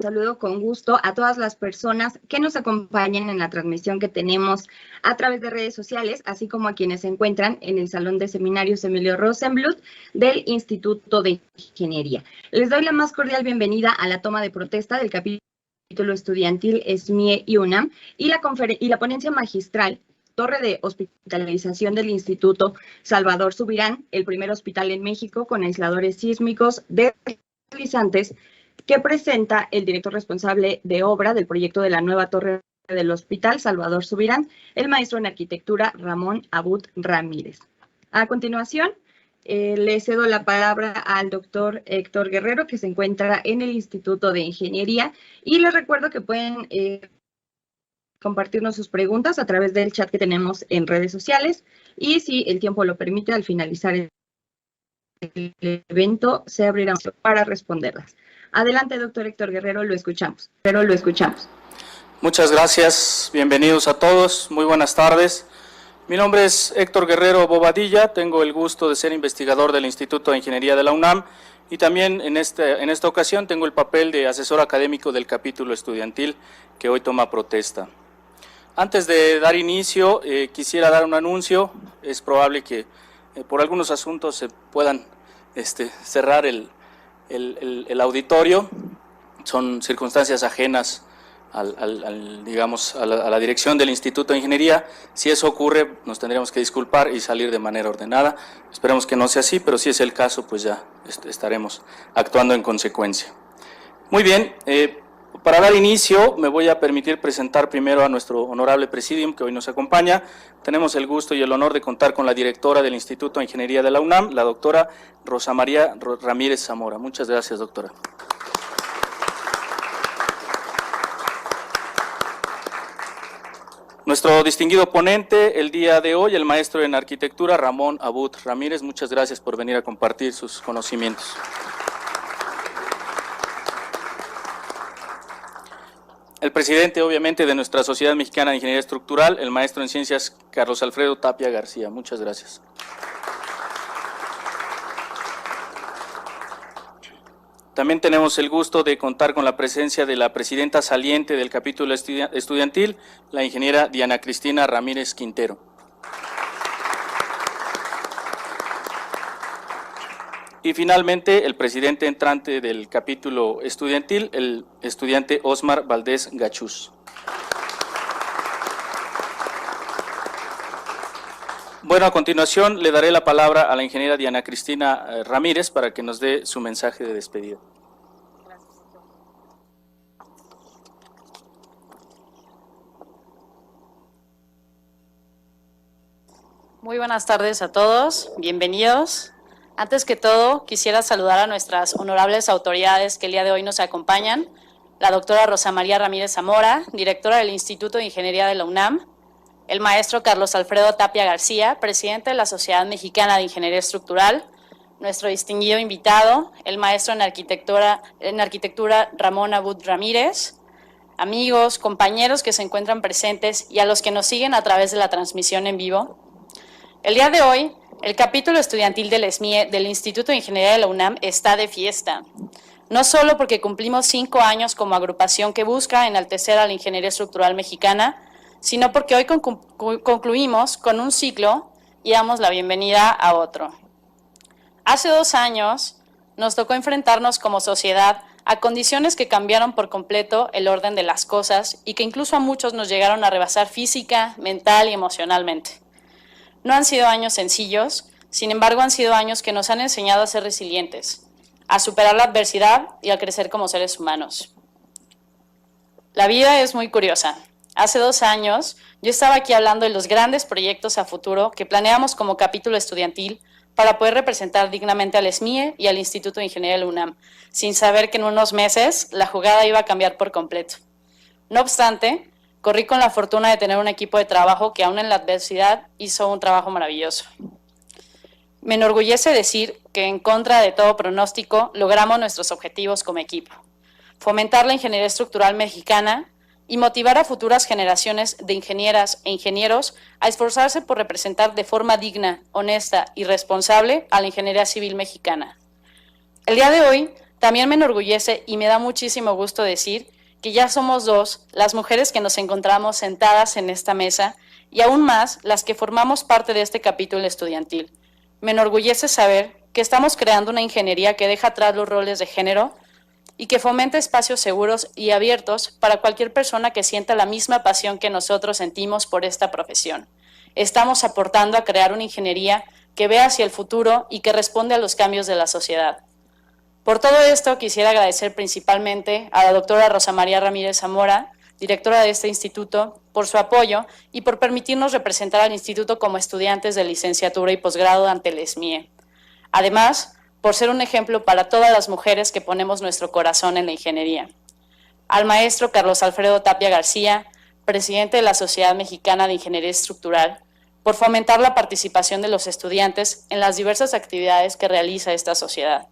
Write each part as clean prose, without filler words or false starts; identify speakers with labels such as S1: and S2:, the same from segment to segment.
S1: saludo con gusto a todas las personas que nos acompañan en la transmisión que tenemos a través de redes sociales, así como a quienes se encuentran en el Salón de Seminarios Emilio Rosenbluth del Instituto de Ingeniería. Les doy la más cordial bienvenida a la toma de protesta del capítulo estudiantil SMIE y UNAM y la ponencia magistral Torre de Hospitalización del Instituto Salvador Subirán, el primer hospital en México con aisladores sísmicos deslizantes, que presenta el director responsable de obra del proyecto de la nueva torre del Hospital Salvador Subirán, el maestro en arquitectura Ramón Abud Ramírez. A continuación, le cedo la palabra al doctor Héctor Guerrero, que se encuentra en el Instituto de Ingeniería, y les recuerdo que pueden compartirnos sus preguntas a través del chat que tenemos en redes sociales, y si el tiempo lo permite, al finalizar el evento se abrirá para responderlas. Adelante, doctor Héctor Guerrero, lo escuchamos.
S2: Muchas gracias, bienvenidos a todos, muy buenas tardes. Mi nombre es Héctor Guerrero Bobadilla, tengo el gusto de ser investigador del Instituto de Ingeniería de la UNAM y también en esta ocasión tengo el papel de asesor académico del capítulo estudiantil que hoy toma protesta. Antes de dar inicio, quisiera dar un anuncio. Es probable que por algunos asuntos se puedan cerrar el auditorio. Son circunstancias ajenas a la dirección del Instituto de Ingeniería. Si eso ocurre, nos tendríamos que disculpar y salir de manera ordenada. Esperemos que no sea así, pero si es el caso, pues ya estaremos actuando en consecuencia. Muy bien, para dar inicio, me voy a permitir presentar primero a nuestro honorable presidium que hoy nos acompaña. Tenemos el gusto y el honor de contar con la directora del Instituto de Ingeniería de la UNAM, la doctora Rosa María Ramírez Zamora. Muchas gracias, doctora. Nuestro distinguido ponente el día de hoy, el maestro en arquitectura Ramón Abud Ramírez. Muchas gracias por venir a compartir sus conocimientos. El presidente, obviamente, de nuestra Sociedad Mexicana de Ingeniería Estructural, el maestro en Ciencias Carlos Alfredo Tapia García. Muchas gracias. También tenemos el gusto de contar con la presencia de la presidenta saliente del capítulo estudiantil, la ingeniera Diana Cristina Ramírez Quintero. Y finalmente, el presidente entrante del capítulo estudiantil, el estudiante Osmar Valdés Gachús. Bueno, a continuación le daré la palabra a la ingeniera Diana Cristina Ramírez para que nos dé su mensaje de despedida.
S3: Muy buenas tardes a todos, bienvenidos. Antes que todo, quisiera saludar a nuestras honorables autoridades que el día de hoy nos acompañan, la doctora Rosa María Ramírez Zamora, directora del Instituto de Ingeniería de la UNAM, el maestro Carlos Alfredo Tapia García, presidente de la Sociedad Mexicana de Ingeniería Estructural, nuestro distinguido invitado, el maestro en arquitectura Ramón Abud Ramírez, amigos, compañeros que se encuentran presentes y a los que nos siguen a través de la transmisión en vivo. El día de hoy, el capítulo estudiantil del SMIE del Instituto de Ingeniería de la UNAM está de fiesta, no solo porque cumplimos 5 años como agrupación que busca enaltecer a la ingeniería estructural mexicana, sino porque hoy concluimos con un ciclo y damos la bienvenida a otro. Hace 2 años nos tocó enfrentarnos como sociedad a condiciones que cambiaron por completo el orden de las cosas y que incluso a muchos nos llegaron a rebasar física, mental y emocionalmente. No han sido años sencillos, sin embargo han sido años que nos han enseñado a ser resilientes, a superar la adversidad y a crecer como seres humanos. La vida es muy curiosa. Hace 2 años yo estaba aquí hablando de los grandes proyectos a futuro que planeamos como capítulo estudiantil para poder representar dignamente al SMIE y al Instituto de Ingeniería de la UNAM, sin saber que en unos meses la jugada iba a cambiar por completo. No obstante, corrí con la fortuna de tener un equipo de trabajo que aún en la adversidad hizo un trabajo maravilloso. Me enorgullece decir que en contra de todo pronóstico logramos nuestros objetivos como equipo. Fomentar la ingeniería estructural mexicana y motivar a futuras generaciones de ingenieras e ingenieros a esforzarse por representar de forma digna, honesta y responsable a la ingeniería civil mexicana. El día de hoy También me enorgullece y me da muchísimo gusto decir que ya somos dos las mujeres que nos encontramos sentadas en esta mesa y aún más las que formamos parte de este capítulo estudiantil. Me enorgullece saber que estamos creando una ingeniería que deja atrás los roles de género y que fomenta espacios seguros y abiertos para cualquier persona que sienta la misma pasión que nosotros sentimos por esta profesión. Estamos aportando a crear una ingeniería que vea hacia el futuro y que responde a los cambios de la sociedad. Por todo esto, quisiera agradecer principalmente a la doctora Rosa María Ramírez Zamora, directora de este instituto, por su apoyo y por permitirnos representar al instituto como estudiantes de licenciatura y posgrado ante el SMIE. Además, por ser un ejemplo para todas las mujeres que ponemos nuestro corazón en la ingeniería. Al maestro Carlos Alfredo Tapia García, presidente de la Sociedad Mexicana de Ingeniería Estructural, por fomentar la participación de los estudiantes en las diversas actividades que realiza esta sociedad.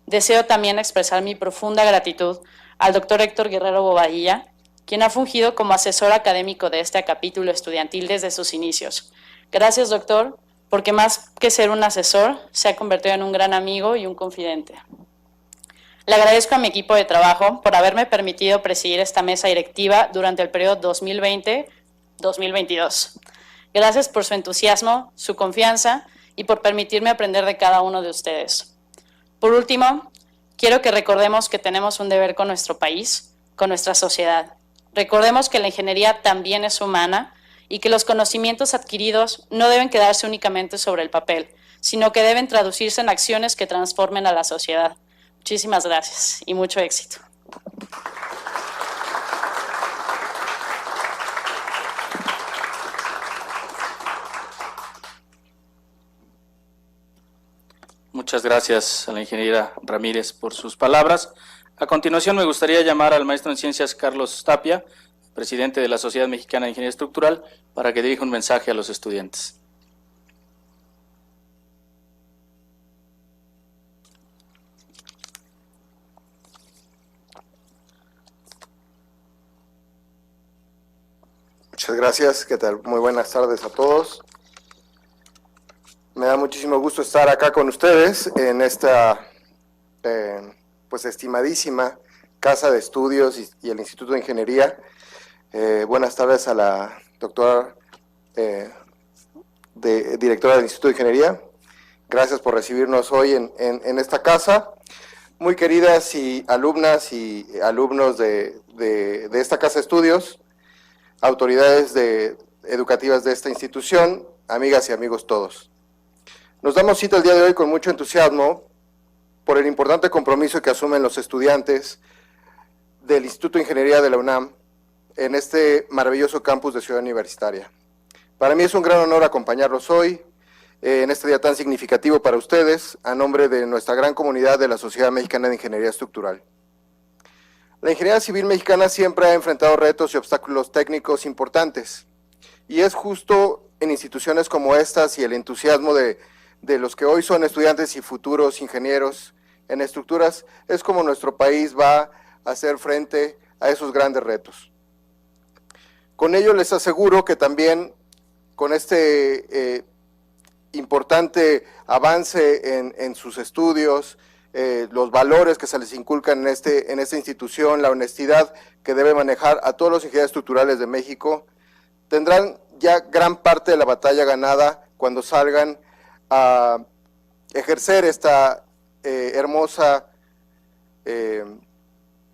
S3: Deseo también expresar mi profunda gratitud al doctor Héctor Guerrero Bobadilla, quien ha fungido como asesor académico de este capítulo estudiantil desde sus inicios. Gracias, doctor, porque más que ser un asesor, se ha convertido en un gran amigo y un confidente. Le agradezco a mi equipo de trabajo por haberme permitido presidir esta mesa directiva durante el periodo 2020-2022. Gracias por su entusiasmo, su confianza y por permitirme aprender de cada uno de ustedes. Por último, quiero que recordemos que tenemos un deber con nuestro país, con nuestra sociedad. Recordemos que la ingeniería también es humana y que los conocimientos adquiridos no deben quedarse únicamente sobre el papel, sino que deben traducirse en acciones que transformen a la sociedad. Muchísimas gracias y mucho éxito.
S2: Muchas gracias a la ingeniera Ramírez por sus palabras. A continuación me gustaría llamar al maestro en ciencias Carlos Tapia, presidente de la Sociedad Mexicana de Ingeniería Estructural, para que dirija un mensaje a los estudiantes.
S4: Muchas gracias, ¿qué tal? Muy buenas tardes a todos. Me da muchísimo gusto estar acá con ustedes en esta pues estimadísima Casa de Estudios y el Instituto de Ingeniería. Buenas tardes a la doctora directora del Instituto de Ingeniería. Gracias por recibirnos hoy en esta casa. Muy queridas y alumnas y alumnos de esta Casa de Estudios, autoridades educativas de esta institución, amigas y amigos todos. Nos damos cita el día de hoy con mucho entusiasmo por el importante compromiso que asumen los estudiantes del Instituto de Ingeniería de la UNAM en este maravilloso campus de Ciudad Universitaria. Para mí es un gran honor acompañarlos hoy en este día tan significativo para ustedes, a nombre de nuestra gran comunidad de la Sociedad Mexicana de Ingeniería Estructural. La ingeniería civil mexicana siempre ha enfrentado retos y obstáculos técnicos importantes, y es justo en instituciones como estas y el entusiasmo de los que hoy son estudiantes y futuros ingenieros en estructuras, es como nuestro país va a hacer frente a esos grandes retos. Con ello les aseguro que también con este importante avance en sus estudios, los valores que se les inculcan en esta institución, la honestidad que debe manejar a todos los ingenieros estructurales de México, tendrán ya gran parte de la batalla ganada cuando salgan a ejercer esta hermosa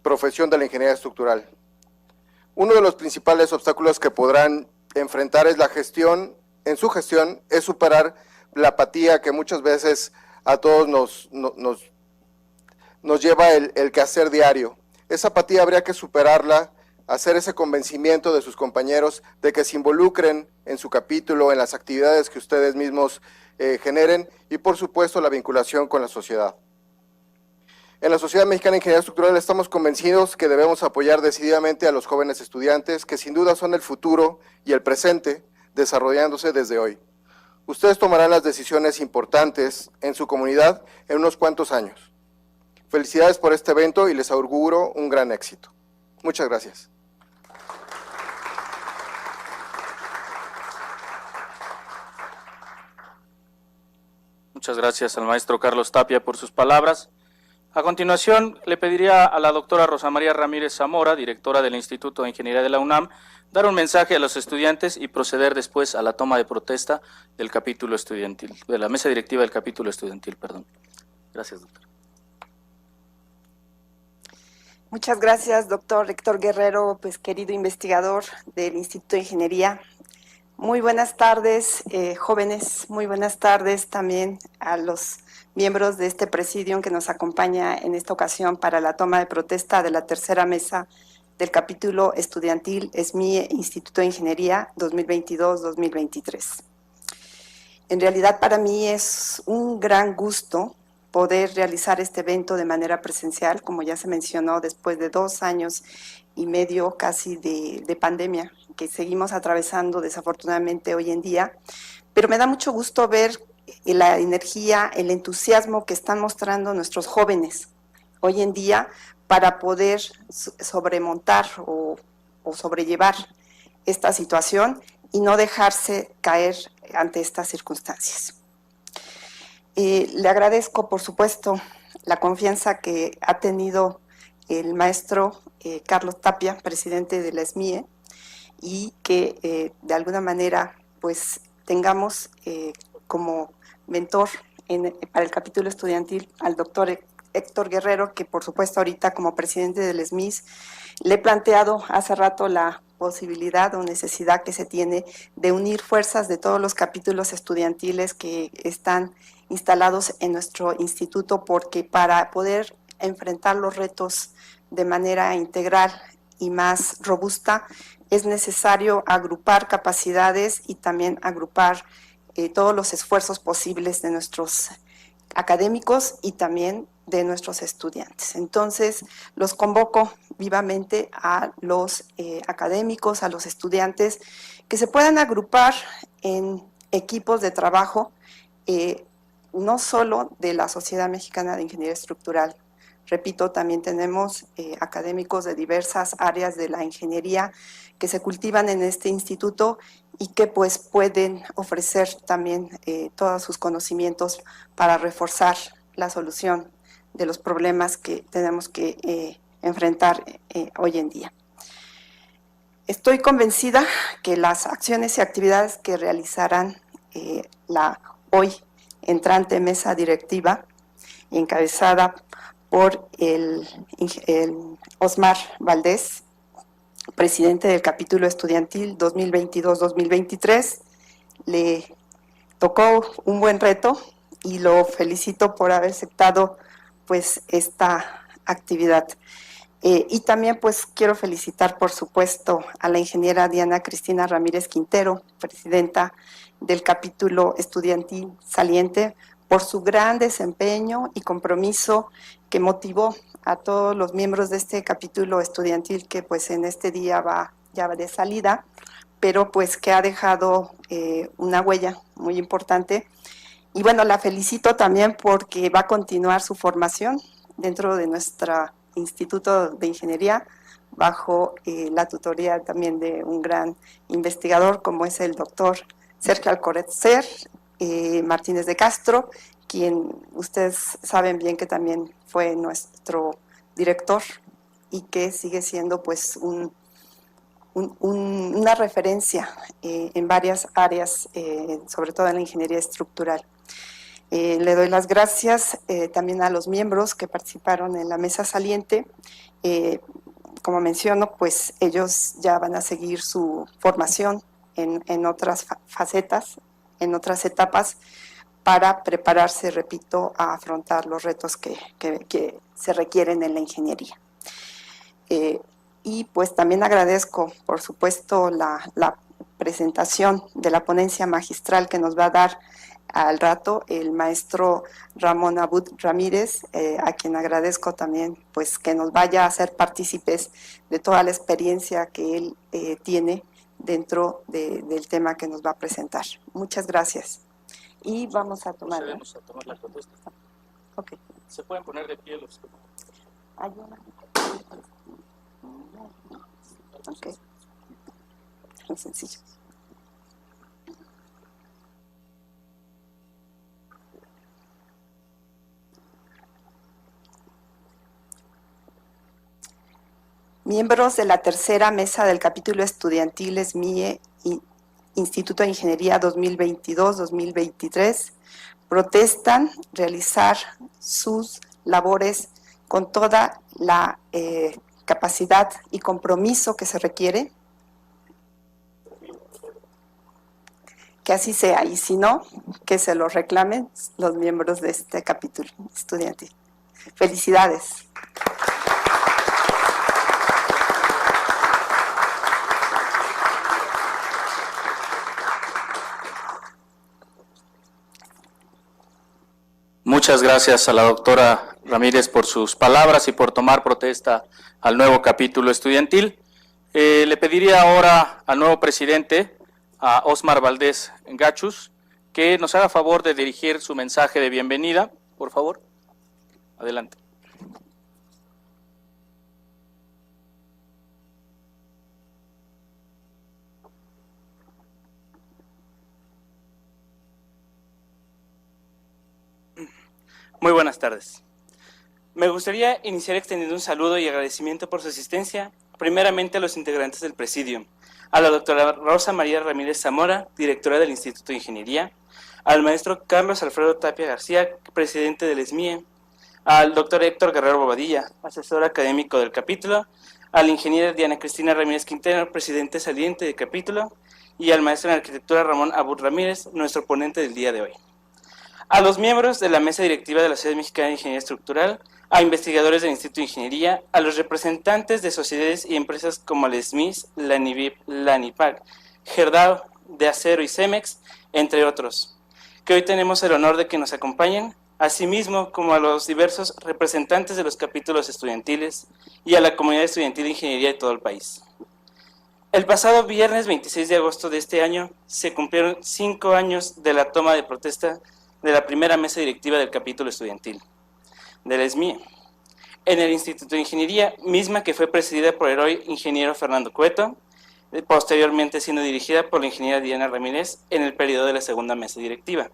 S4: profesión de la ingeniería estructural. Uno de los principales obstáculos que podrán enfrentar es la gestión. En su gestión es superar la apatía que muchas veces a todos nos lleva el quehacer diario. Esa apatía habría que superarla, hacer ese convencimiento de sus compañeros de que se involucren en su capítulo, en las actividades que ustedes mismos generen, y por supuesto la vinculación con la sociedad. En la Sociedad Mexicana de Ingeniería Estructural estamos convencidos que debemos apoyar decididamente a los jóvenes estudiantes, que sin duda son el futuro y el presente, desarrollándose desde hoy. Ustedes tomarán las decisiones importantes en su comunidad en unos cuantos años. Felicidades por este evento y les auguro un gran éxito. Muchas gracias.
S2: Muchas gracias al maestro Carlos Tapia por sus palabras. A continuación, le pediría a la doctora Rosa María Ramírez Zamora, directora del Instituto de Ingeniería de la UNAM, dar un mensaje a los estudiantes y proceder después a la toma de protesta del capítulo estudiantil, de la mesa directiva del capítulo estudiantil, perdón. Gracias, doctora.
S5: Muchas gracias, doctor Héctor Guerrero, pues querido investigador del Instituto de Ingeniería. Muy buenas tardes, jóvenes, muy buenas tardes también a los miembros de este presidium que nos acompaña en esta ocasión para la toma de protesta de la tercera mesa del capítulo estudiantil SMIE Instituto de Ingeniería 2022-2023. En realidad para mí es un gran gusto poder realizar este evento de manera presencial, como ya se mencionó, después de 2 años y medio casi de pandemia que seguimos atravesando desafortunadamente hoy en día, pero me da mucho gusto ver la energía, el entusiasmo que están mostrando nuestros jóvenes hoy en día para poder sobremontar o sobrellevar esta situación y no dejarse caer ante estas circunstancias. Le agradezco, por supuesto, la confianza que ha tenido el maestro Carlos Tapia, presidente de la SMIE, y que de alguna manera pues tengamos como mentor para el capítulo estudiantil al doctor Héctor Guerrero, que por supuesto ahorita como presidente del SMIS le he planteado hace rato la posibilidad o necesidad que se tiene de unir fuerzas de todos los capítulos estudiantiles que están instalados en nuestro instituto, porque para poder enfrentar los retos de manera integral y más robusta es necesario agrupar capacidades y también agrupar todos los esfuerzos posibles de nuestros académicos y también de nuestros estudiantes. Entonces, los convoco vivamente a los académicos, a los estudiantes, que se puedan agrupar en equipos de trabajo, no solo de la Sociedad Mexicana de Ingeniería Estructural. Repito, también tenemos académicos de diversas áreas de la ingeniería que se cultivan en este instituto y que pues pueden ofrecer también todos sus conocimientos para reforzar la solución de los problemas que tenemos que enfrentar hoy en día. Estoy convencida que las acciones y actividades que realizarán la hoy entrante mesa directiva, encabezada por el Osmar Valdés, presidente del capítulo estudiantil 2022-2023, le tocó un buen reto y lo felicito por haber aceptado pues esta actividad. Y también pues quiero felicitar por supuesto a la ingeniera Diana Cristina Ramírez Quintero, presidenta del capítulo estudiantil saliente, por su gran desempeño y compromiso que motivó a todos los miembros de este capítulo estudiantil que pues en este día va ya de salida, pero pues que ha dejado una huella muy importante. Y bueno, la felicito también porque va a continuar su formación dentro de nuestro Instituto de Ingeniería, bajo la tutoría también de un gran investigador como es el doctor Sergio Alcocer Martínez de Castro, quien ustedes saben bien que también fue nuestro director y que sigue siendo pues una referencia en varias áreas, sobre todo en la ingeniería estructural. Le doy las gracias también a los miembros que participaron en la mesa saliente. Como menciono, pues ellos ya van a seguir su formación en otras facetas, en otras etapas, para prepararse, repito, a afrontar los retos que se requieren en la ingeniería. Y pues también agradezco, por supuesto, la presentación de la ponencia magistral que nos va a dar al rato el maestro Ramón Abud Ramírez, a quien agradezco también pues que nos vaya a hacer partícipes de toda la experiencia que él tiene dentro del tema que nos va a presentar. Muchas gracias. Y vamos a tomar.
S2: Procedemos a tomar la protesta.
S5: Ok.
S2: Se pueden poner de pie los.
S5: Hay una. Ok. Muy sencillo. Miembros de la tercera mesa del capítulo estudiantil SMIE, Instituto de Ingeniería 2022-2023, protestan realizar sus labores con toda la capacidad y compromiso que se requiere. Que así sea, y si no, que se lo reclamen los miembros de este capítulo estudiantil. Felicidades.
S2: Muchas gracias a la doctora Ramírez por sus palabras y por tomar protesta al nuevo capítulo estudiantil. Le pediría ahora al nuevo presidente, a Osmar Valdés Gachus, que nos haga favor de dirigir su mensaje de bienvenida, por favor. Adelante.
S6: Muy buenas tardes. Me gustaría iniciar extendiendo un saludo y agradecimiento por su asistencia, primeramente a los integrantes del Presidium, a la doctora Rosa María Ramírez Zamora, directora del Instituto de Ingeniería, al maestro Carlos Alfredo Tapia García, presidente del SMIE, al doctor Héctor Guerrero Bobadilla, asesor académico del capítulo, a la ingeniera Diana Cristina Ramírez Quintero, presidente saliente del capítulo, y al maestro en arquitectura Ramón Abud Ramírez, nuestro ponente del día de hoy. A los miembros de la mesa directiva de la Sociedad Mexicana de Ingeniería Estructural, a investigadores del Instituto de Ingeniería, a los representantes de sociedades y empresas como el SMIS, la NIVIP, la NIPAC, Gerdau, de Acero y Cemex, entre otros, que hoy tenemos el honor de que nos acompañen, asimismo como a los diversos representantes de los capítulos estudiantiles y a la comunidad estudiantil de ingeniería de todo el país. El pasado viernes 26 de agosto de este año se cumplieron 5 años de la toma de protesta de la primera mesa directiva del capítulo estudiantil del SMIE en el Instituto de Ingeniería, misma que fue presidida por el hoy ingeniero Fernando Cueto, posteriormente siendo dirigida por la ingeniera Diana Ramírez en el periodo de la segunda mesa directiva.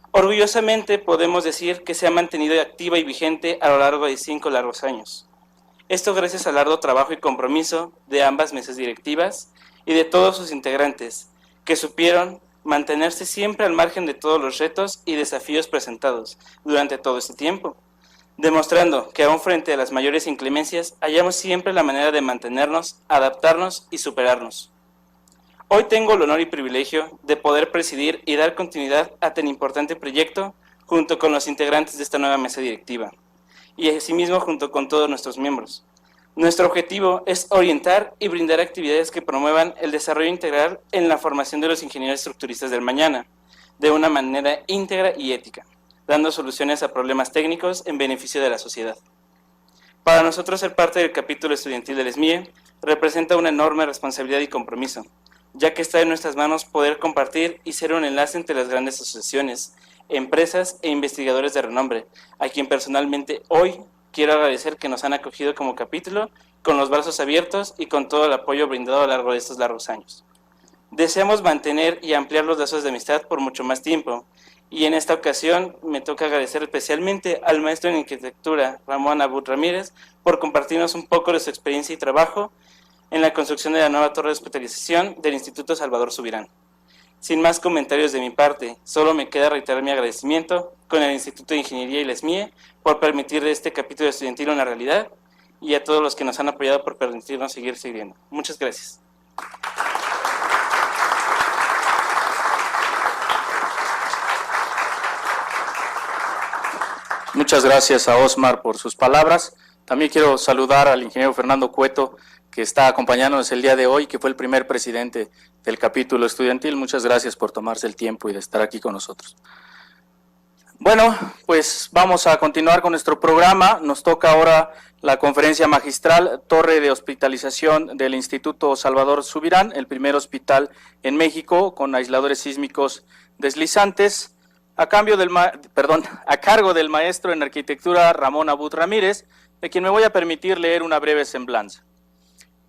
S6: Orgullosamente podemos decir que se ha mantenido activa y vigente a lo largo de 5 largos años. Esto gracias al arduo trabajo y compromiso de ambas mesas directivas y de todos sus integrantes, que supieron mantenerse siempre al margen de todos los retos y desafíos presentados durante todo este tiempo, demostrando que aún frente a las mayores inclemencias hallamos siempre la manera de mantenernos, adaptarnos y superarnos. Hoy tengo el honor y privilegio de poder presidir y dar continuidad a tan importante proyecto junto con los integrantes de esta nueva mesa directiva y asimismo junto con todos nuestros miembros. Nuestro objetivo es orientar y brindar actividades que promuevan el desarrollo integral en la formación de los ingenieros estructuristas del mañana, de una manera íntegra y ética, dando soluciones a problemas técnicos en beneficio de la sociedad. Para nosotros ser parte del capítulo estudiantil del SMIE representa una enorme responsabilidad y compromiso, ya que está en nuestras manos poder compartir y ser un enlace entre las grandes asociaciones, empresas e investigadores de renombre, a quien personalmente hoy quiero agradecer que nos han acogido como capítulo con los brazos abiertos y con todo el apoyo brindado a lo largo de estos largos años. Deseamos mantener y ampliar los lazos de amistad por mucho más tiempo, y en esta ocasión me toca agradecer especialmente al maestro en arquitectura Ramón Abud Ramírez por compartirnos un poco de su experiencia y trabajo en la construcción de la nueva torre de hospitalización del Instituto Salvador Subirán. Sin más comentarios de mi parte, solo me queda reiterar mi agradecimiento con el Instituto de Ingeniería y la SMIE por permitir de este capítulo estudiantil una realidad, y a todos los que nos han apoyado por permitirnos seguir sirviendo. Muchas gracias.
S2: Muchas gracias a Osmar por sus palabras. También quiero saludar al ingeniero Fernando Cueto, que está acompañándonos el día de hoy, que fue el primer presidente del capítulo estudiantil. Muchas gracias por tomarse el tiempo y de estar aquí con nosotros. Bueno, pues vamos a continuar con nuestro programa. Nos toca ahora la conferencia magistral Torre de Hospitalización del Instituto Salvador Subirán, el primer hospital en México con aisladores sísmicos deslizantes, a cargo del maestro en arquitectura Ramón Abud Ramírez, de quien me voy a permitir leer una breve semblanza.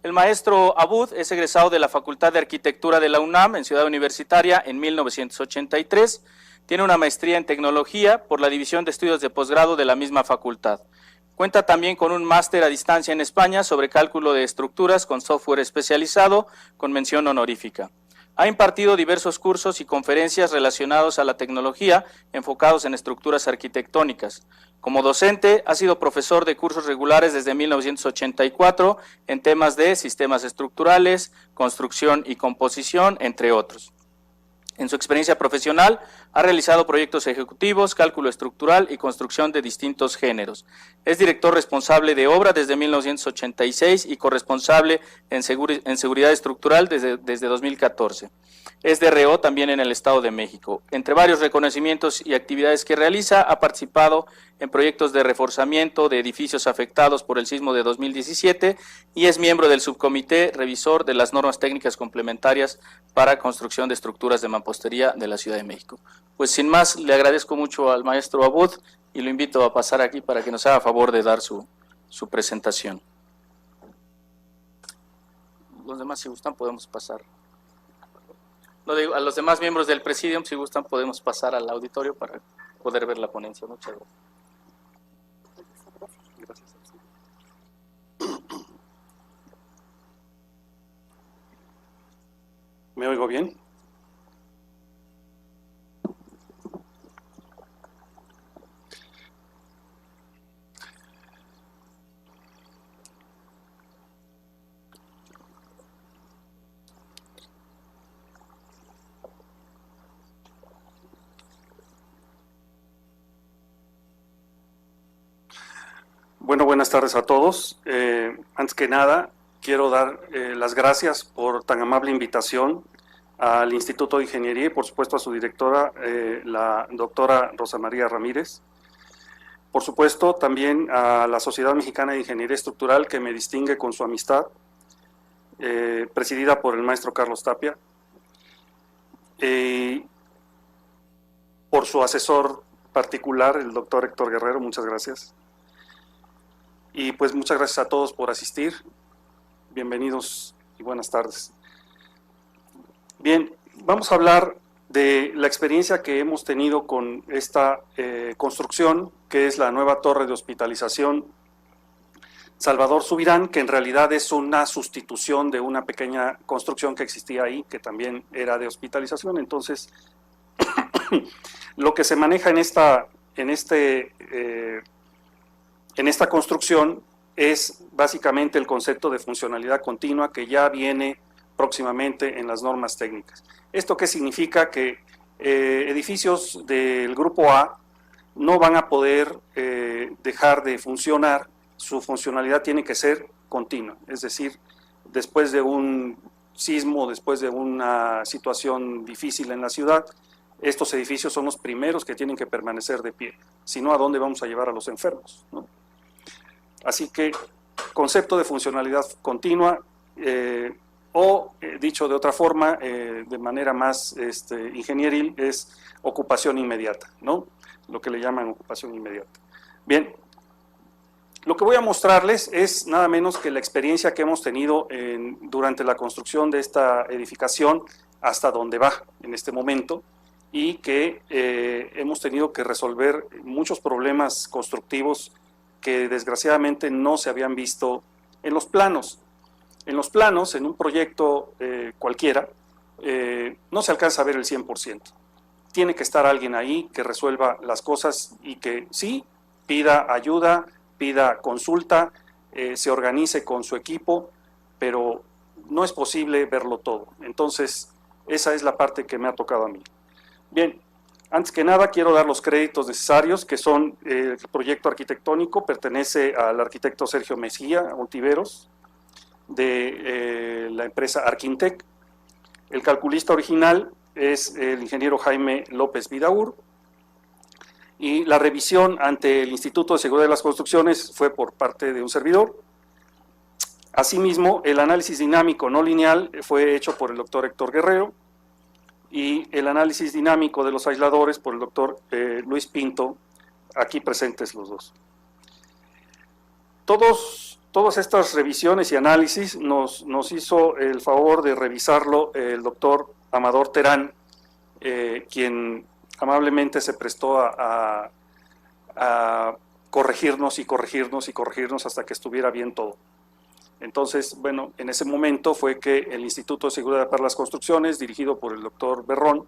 S2: El maestro Abud es egresado de la Facultad de Arquitectura de la UNAM en Ciudad Universitaria en 1983. Tiene una maestría en tecnología por la División de Estudios de Posgrado de la misma facultad. Cuenta también con un máster a distancia en España sobre cálculo de estructuras con software especializado con mención honorífica. Ha impartido diversos cursos y conferencias relacionados a la tecnología enfocados en estructuras arquitectónicas. Como docente, ha sido profesor de cursos regulares desde 1984 en temas de sistemas estructurales, construcción y composición, entre otros. En su experiencia profesional, ha realizado proyectos ejecutivos, cálculo estructural y construcción de distintos géneros. Es director responsable de obra desde 1986 y corresponsable en seguridad estructural desde 2014. Es DRO también en el Estado de México. Entre varios reconocimientos y actividades que realiza, ha participado en proyectos de reforzamiento de edificios afectados por el sismo de 2017 y es miembro del subcomité revisor de las normas técnicas complementarias para construcción de estructuras de mampostería de la Ciudad de México. Pues sin más, le agradezco mucho al maestro Abud y lo invito a pasar aquí para que nos haga favor de dar su presentación. Los demás, si gustan, podemos pasar. A los demás miembros del Presidium, si gustan, podemos pasar al auditorio para poder ver la ponencia. Muchas gracias.
S7: ¿Me oigo bien? Bueno, buenas tardes a todos. Antes que nada, quiero dar las gracias por tan amable invitación al Instituto de Ingeniería y, por supuesto, a su directora, la doctora Rosa María Ramírez. Por supuesto, también a la Sociedad Mexicana de Ingeniería Estructural, que me distingue con su amistad, presidida por el maestro Carlos Tapia, por su asesor particular, el doctor Héctor Guerrero. Muchas gracias. Y pues muchas gracias a todos por asistir. Bienvenidos y buenas tardes. Bien, vamos a hablar de la experiencia que hemos tenido con esta construcción, que es la nueva torre de hospitalización Salvador Subirán, que en realidad es una sustitución de una pequeña construcción que existía ahí, que también era de hospitalización. Entonces, lo que se maneja en esta construcción es básicamente el concepto de funcionalidad continua, que ya viene próximamente en las normas técnicas. ¿Esto qué significa? Que edificios del grupo A no van a poder dejar de funcionar. Su funcionalidad tiene que ser continua, es decir, después de un sismo, después de una situación difícil en la ciudad, estos edificios son los primeros que tienen que permanecer de pie. Si no, ¿a dónde vamos a llevar a los enfermos, ¿no? Así que concepto de funcionalidad continua, dicho de otra forma, de manera más ingenieril, es ocupación inmediata, ¿no? Lo que le llaman ocupación inmediata. Bien, lo que voy a mostrarles es nada menos que la experiencia que hemos tenido durante la construcción de esta edificación hasta donde va en este momento, y que hemos tenido que resolver muchos problemas constructivos que desgraciadamente no se habían visto en los planos. En los planos, en un proyecto cualquiera, no se alcanza a ver el 100%. Tiene que estar alguien ahí que resuelva las cosas y que sí, pida ayuda, pida consulta, se organice con su equipo, pero no es posible verlo todo. Entonces, esa es la parte que me ha tocado a mí. Bien. Antes que nada, quiero dar los créditos necesarios, que son el proyecto arquitectónico, pertenece al arquitecto Sergio Mejía Ontiveros, de la empresa Arquintec. El calculista original es el ingeniero Jaime López Vidaur, y la revisión ante el Instituto de Seguridad de las Construcciones fue por parte de un servidor. Asimismo, el análisis dinámico no lineal fue hecho por el doctor Héctor Guerrero, y el análisis dinámico de los aisladores por el doctor Luis Pinto, aquí presentes los dos. Todas estas revisiones y análisis nos hizo el favor de revisarlo el doctor Amador Terán, quien amablemente se prestó a corregirnos y corregirnos y corregirnos hasta que estuviera bien todo. Entonces, bueno, en ese momento fue que el Instituto de Seguridad para las Construcciones, dirigido por el doctor Berrón,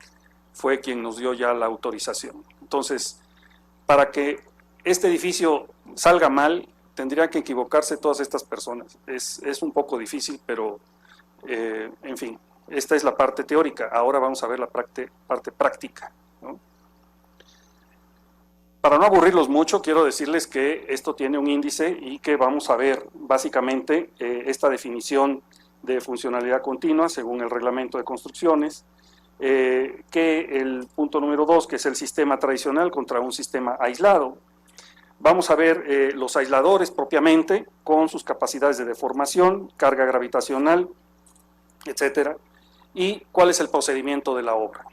S7: fue quien nos dio ya la autorización. Entonces, para que este edificio salga mal, tendrían que equivocarse todas estas personas. Es un poco difícil, pero, en fin, esta es la parte teórica. Ahora vamos a ver la parte práctica, ¿no? Para no aburrirlos mucho, quiero decirles que esto tiene un índice y que vamos a ver básicamente esta definición de funcionalidad continua según el reglamento de construcciones, que el punto número 2, que es el sistema tradicional contra un sistema aislado. Vamos a ver los aisladores propiamente con sus capacidades de deformación, carga gravitacional, etcétera, y cuál es el procedimiento de la obra.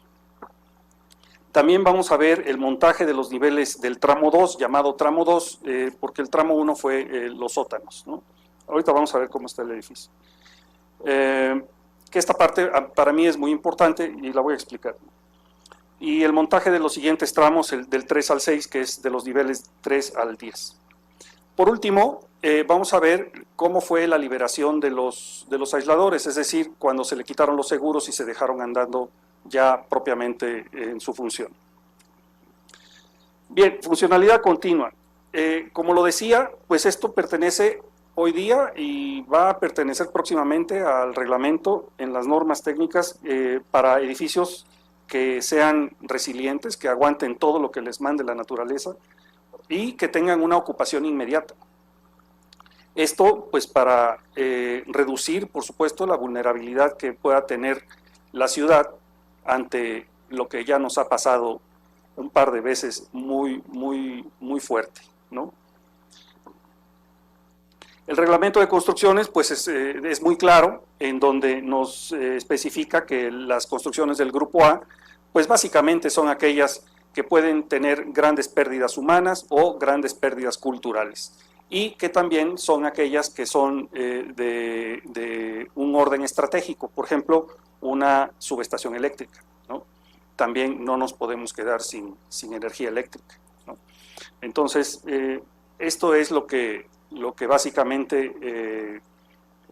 S7: También vamos a ver el montaje de los niveles del tramo 2, llamado tramo 2, porque el tramo 1 fue los sótanos, ¿no? Ahorita vamos a ver cómo está el edificio. Que esta parte para mí es muy importante y la voy a explicar. Y el montaje de los siguientes tramos, el del 3 al 6, que es de los niveles 3 al 10. Por último, vamos a ver cómo fue la liberación de los aisladores, es decir, cuando se le quitaron los seguros y se dejaron andando ya propiamente en su función. Bien, funcionalidad continua. Como lo decía, pues esto pertenece hoy día y va a pertenecer próximamente al reglamento en las normas técnicas para edificios que sean resilientes, que aguanten todo lo que les mande la naturaleza y que tengan una ocupación inmediata. Esto pues para reducir, por supuesto, la vulnerabilidad que pueda tener la ciudad ante lo que ya nos ha pasado un par de veces muy fuerte, ¿no? El reglamento de construcciones pues es muy claro, en donde nos especifica que las construcciones del grupo A pues básicamente son aquellas que pueden tener grandes pérdidas humanas o grandes pérdidas culturales, y que también son aquellas que son de un orden estratégico, por ejemplo, una subestación eléctrica, ¿no? También no nos podemos quedar sin energía eléctrica, ¿no? Entonces, esto es lo que básicamente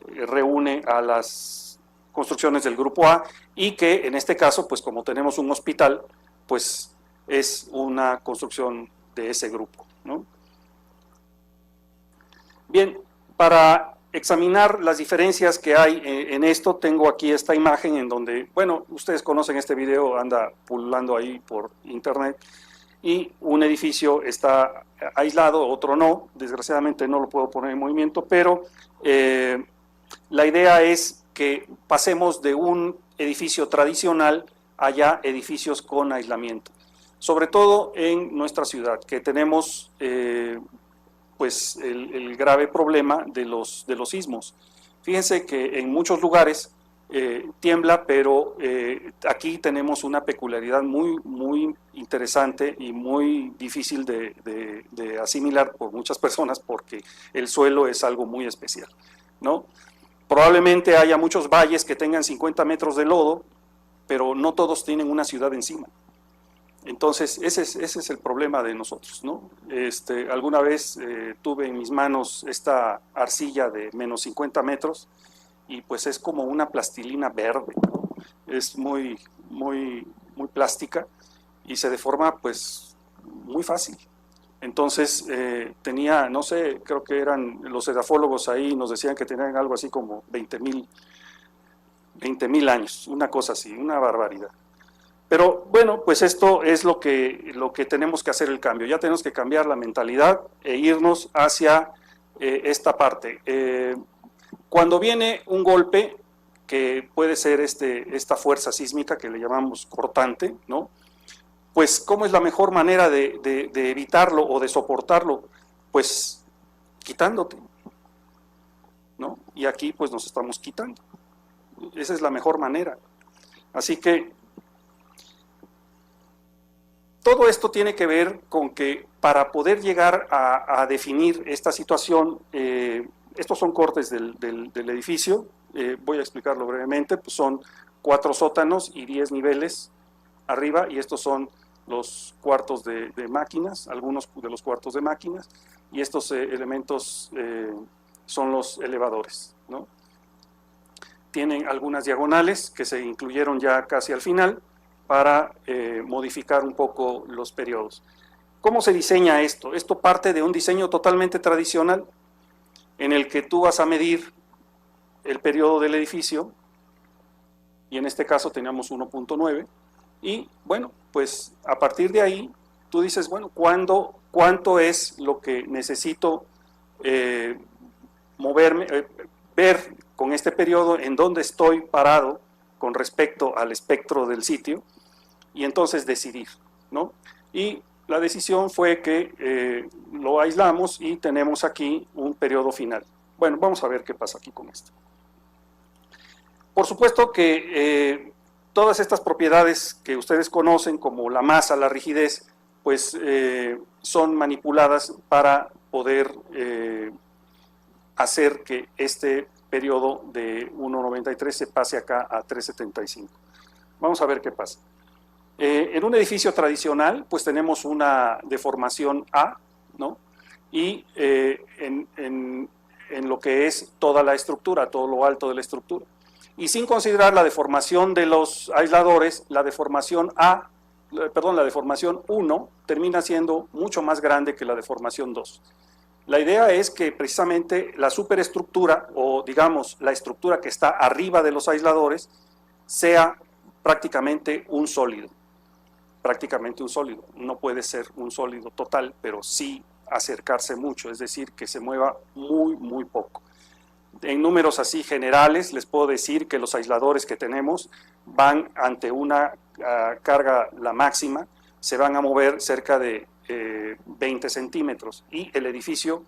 S7: reúne a las construcciones del grupo A, y que en este caso, pues como tenemos un hospital, pues es una construcción de ese grupo, ¿no? Bien, para examinar las diferencias que hay en esto, tengo aquí esta imagen en donde, bueno, ustedes conocen este video, anda pululando ahí por internet, y un edificio está aislado, otro no, desgraciadamente no lo puedo poner en movimiento, pero la idea es que pasemos de un edificio tradicional a ya edificios con aislamiento, sobre todo en nuestra ciudad, que tenemos pues el grave problema de los sismos. Fíjense que en muchos lugares tiembla, pero aquí tenemos una peculiaridad muy interesante y muy difícil de asimilar por muchas personas, porque el suelo es algo muy especial, ¿no? Probablemente haya muchos valles que tengan 50 metros de lodo, pero no todos tienen una ciudad encima. Entonces, ese es el problema de nosotros, ¿no? Alguna vez tuve en mis manos esta arcilla de menos 50 metros, y pues es como una plastilina verde, ¿no? Es muy plástica y se deforma pues muy fácil. Entonces tenía, no sé, creo que eran los edafólogos ahí, nos decían que tenían algo así como 20,000 años, una cosa así, una barbaridad. Pero bueno, pues esto es lo que tenemos que hacer el cambio. Ya tenemos que cambiar la mentalidad e irnos hacia esta parte. Cuando viene un golpe, que puede ser esta fuerza sísmica que le llamamos cortante, ¿no? Pues, ¿cómo es la mejor manera de evitarlo o de soportarlo? Pues, quitándote, ¿no? Y aquí, pues, nos estamos quitando. Esa es la mejor manera. Así que, todo esto tiene que ver con que para poder llegar a definir esta situación, estos son cortes del edificio, voy a explicarlo brevemente, pues son 4 sótanos y 10 niveles arriba, y estos son los cuartos de máquinas, algunos de los cuartos de máquinas, y estos elementos son los elevadores, ¿no? Tienen algunas diagonales que se incluyeron ya casi al final para modificar un poco los periodos. ¿Cómo se diseña esto? Esto parte de un diseño totalmente tradicional en el que tú vas a medir el periodo del edificio, y en este caso teníamos 1.9, y bueno, pues a partir de ahí tú dices, bueno, ¿cuánto es lo que necesito moverme, ver con este periodo en dónde estoy parado con respecto al espectro del sitio, y entonces decidir, ¿no? Y la decisión fue que lo aislamos y tenemos aquí un periodo final. Bueno, vamos a ver qué pasa aquí con esto. Por supuesto que todas estas propiedades que ustedes conocen, como la masa, la rigidez, pues son manipuladas para poder hacer que este periodo de 1.93 se pase acá a 3.75. Vamos a ver qué pasa. En un edificio tradicional, pues tenemos una deformación A, ¿no? Y en lo que es toda la estructura, todo lo alto de la estructura. Y sin considerar la deformación de los aisladores, la deformación la deformación 1 termina siendo mucho más grande que la deformación 2. La idea es que precisamente la superestructura, o digamos la estructura que está arriba de los aisladores, sea prácticamente un sólido. Prácticamente un sólido. No puede ser un sólido total, pero sí acercarse mucho, es decir, que se mueva muy, muy poco. En números así generales, les puedo decir que los aisladores que tenemos van ante una carga, la máxima, se van a mover cerca de 20 centímetros, y el edificio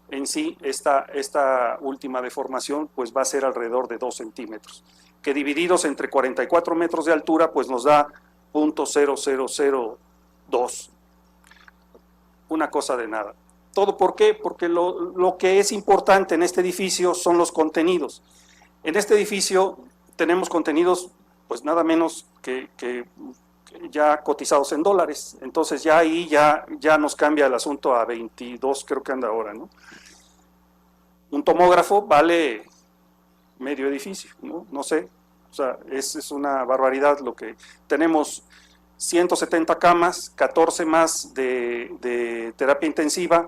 S7: en sí, esta última deformación, pues va a ser alrededor de 2 centímetros, que divididos entre 44 metros de altura, pues nos da 0.0002, una cosa de nada. ¿Todo por qué? Porque lo que es importante en este edificio son los contenidos. En este edificio tenemos contenidos, pues nada menos que ya cotizados en dólares, entonces ya ahí ya nos cambia el asunto a 22, creo que anda ahora, ¿no? Un tomógrafo vale medio edificio, ¿no? No sé, o sea, es una barbaridad lo que tenemos. 170 camas, 14 más de terapia intensiva,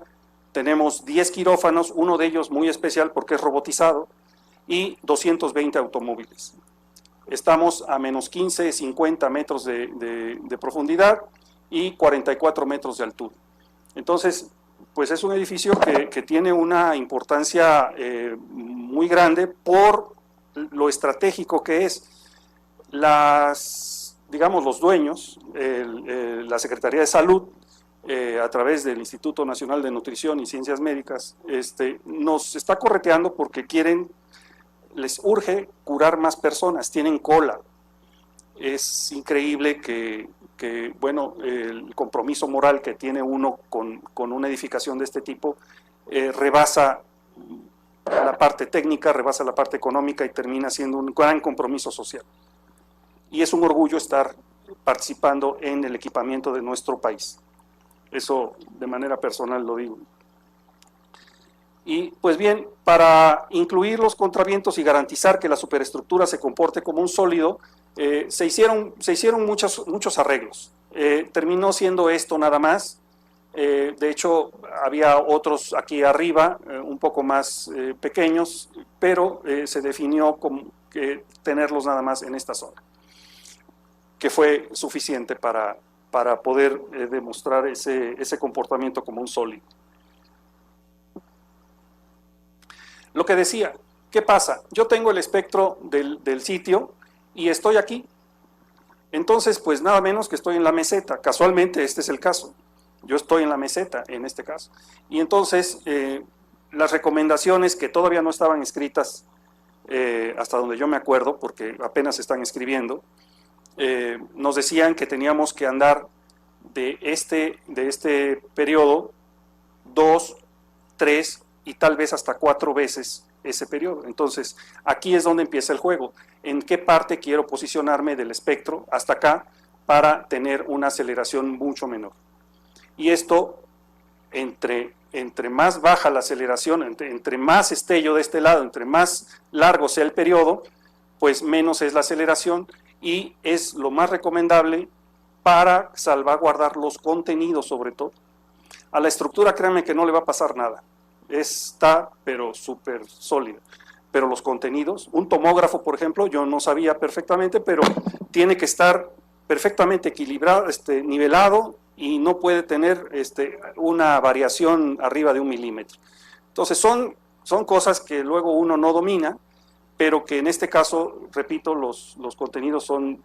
S7: tenemos 10 quirófanos, uno de ellos muy especial porque es robotizado, y 220 automóviles. Estamos a menos 15, 50 metros de profundidad y 44 metros de altura. Entonces, pues es un edificio que tiene una importancia muy grande por lo estratégico que es. Digamos, los dueños, la Secretaría de Salud, a través del Instituto Nacional de Nutrición y Ciencias Médicas, nos está correteando porque les urge curar más personas, tienen cola. Es increíble que bueno, el compromiso moral que tiene uno con una edificación de este tipo rebasa la parte técnica, rebasa la parte económica y termina siendo un gran compromiso social. Y es un orgullo estar participando en el equipamiento de nuestro país. Eso de manera personal lo digo. Y pues bien, para incluir los contravientos y garantizar que la superestructura se comporte como un sólido, se hicieron muchos arreglos. Terminó siendo esto nada más. De hecho, había otros aquí arriba, un poco más pequeños, pero se definió como tenerlos nada más en esta zona, que fue suficiente para poder demostrar ese comportamiento como un sólido. Lo que decía, ¿qué pasa? Yo tengo el espectro del sitio y estoy aquí. Entonces, pues nada menos que estoy en la meseta. Casualmente este es el caso. Yo estoy en la meseta en este caso. Y entonces, las recomendaciones que todavía no estaban escritas, hasta donde yo me acuerdo, porque apenas se están escribiendo, nos decían que teníamos que andar de este periodo 2, 3 y tal vez hasta 4 veces ese periodo. Entonces, aquí es donde empieza el juego. ¿En qué parte quiero posicionarme del espectro hasta acá para tener una aceleración mucho menor. Y esto, entre más baja la aceleración, entre más esté yo de este lado, entre más largo sea el periodo, pues menos es la aceleración, y es lo más recomendable para salvaguardar los contenidos sobre todo. A la estructura, créanme que no le va a pasar nada, está pero súper sólida. Pero los contenidos, un tomógrafo, por ejemplo, yo no sabía perfectamente, pero tiene que estar perfectamente equilibrado, nivelado, y no puede tener una variación arriba de 1 milímetro. Entonces son cosas que luego uno no domina, pero que en este caso, repito, los contenidos son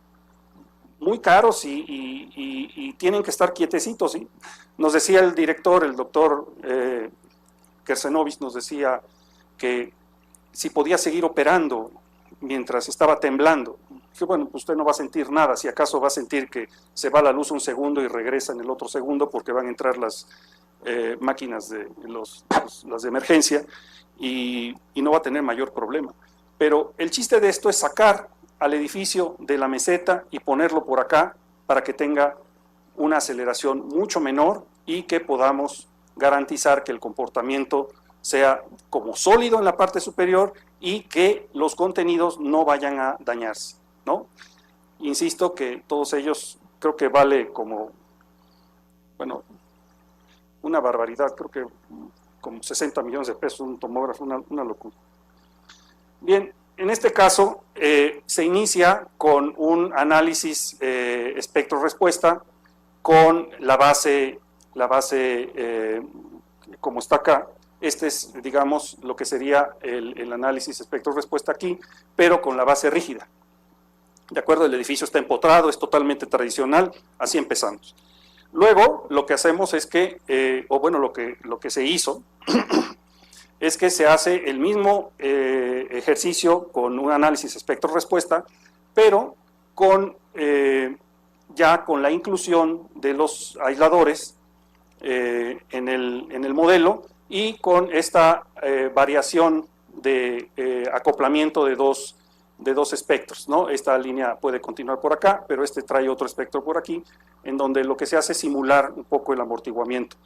S7: muy caros y tienen que estar quietecitos, ¿sí? Nos decía el director, el doctor Kersenovich, nos decía que si podía seguir operando mientras estaba temblando. Que bueno, pues usted no va a sentir nada, si acaso va a sentir que se va la luz un segundo y regresa en el otro segundo porque van a entrar las máquinas de las de emergencia y no va a tener mayor problema. Pero el chiste de esto es sacar al edificio de la meseta y ponerlo por acá para que tenga una aceleración mucho menor y que podamos garantizar que el comportamiento sea como sólido en la parte superior y que los contenidos no vayan a dañarse, ¿no? Insisto que todos ellos creo que vale como, bueno, una barbaridad, creo que como 60 millones de pesos un tomógrafo, una locura. Bien, en este caso se inicia con un análisis espectro-respuesta con la base como está acá. Este es, digamos, lo que sería el análisis espectro-respuesta aquí, pero con la base rígida. ¿De acuerdo? El edificio está empotrado, es totalmente tradicional, así empezamos. Luego, lo que hacemos es que, o bueno, lo que se hizo, es que se hace el mismo ejercicio con un análisis espectro-respuesta, pero ya con la inclusión de los aisladores en el modelo, y con esta variación de acoplamiento de dos espectros, ¿no? Esta línea puede continuar por acá, pero trae otro espectro por aquí, en donde lo que se hace es simular un poco el amortiguamiento.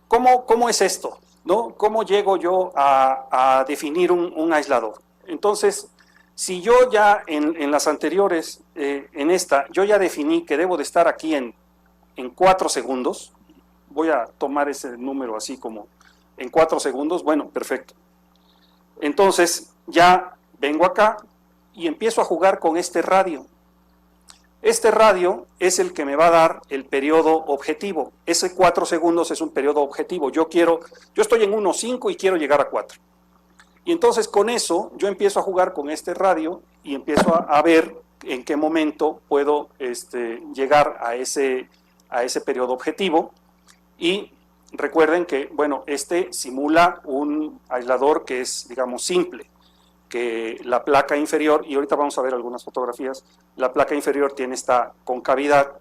S7: ¿Cómo es esto? ¿No? ¿Cómo llego yo a definir un aislador? Entonces, si yo ya en las anteriores, en esta, yo ya definí que debo de estar aquí en 4 segundos, voy a tomar ese número así como en 4 segundos, bueno, perfecto. Entonces ya vengo acá y empiezo a jugar con este radio. Este radio es el que me va a dar el periodo objetivo. Ese 4 segundos es un periodo objetivo. Yo estoy en 1.5 y quiero llegar a 4. Y entonces con eso yo empiezo a jugar con este radio y empiezo a ver en qué momento puedo llegar a ese periodo objetivo. Y recuerden que, bueno, simula un aislador que es, digamos, simple, que la placa inferior, y ahorita vamos a ver algunas fotografías, la placa inferior tiene esta concavidad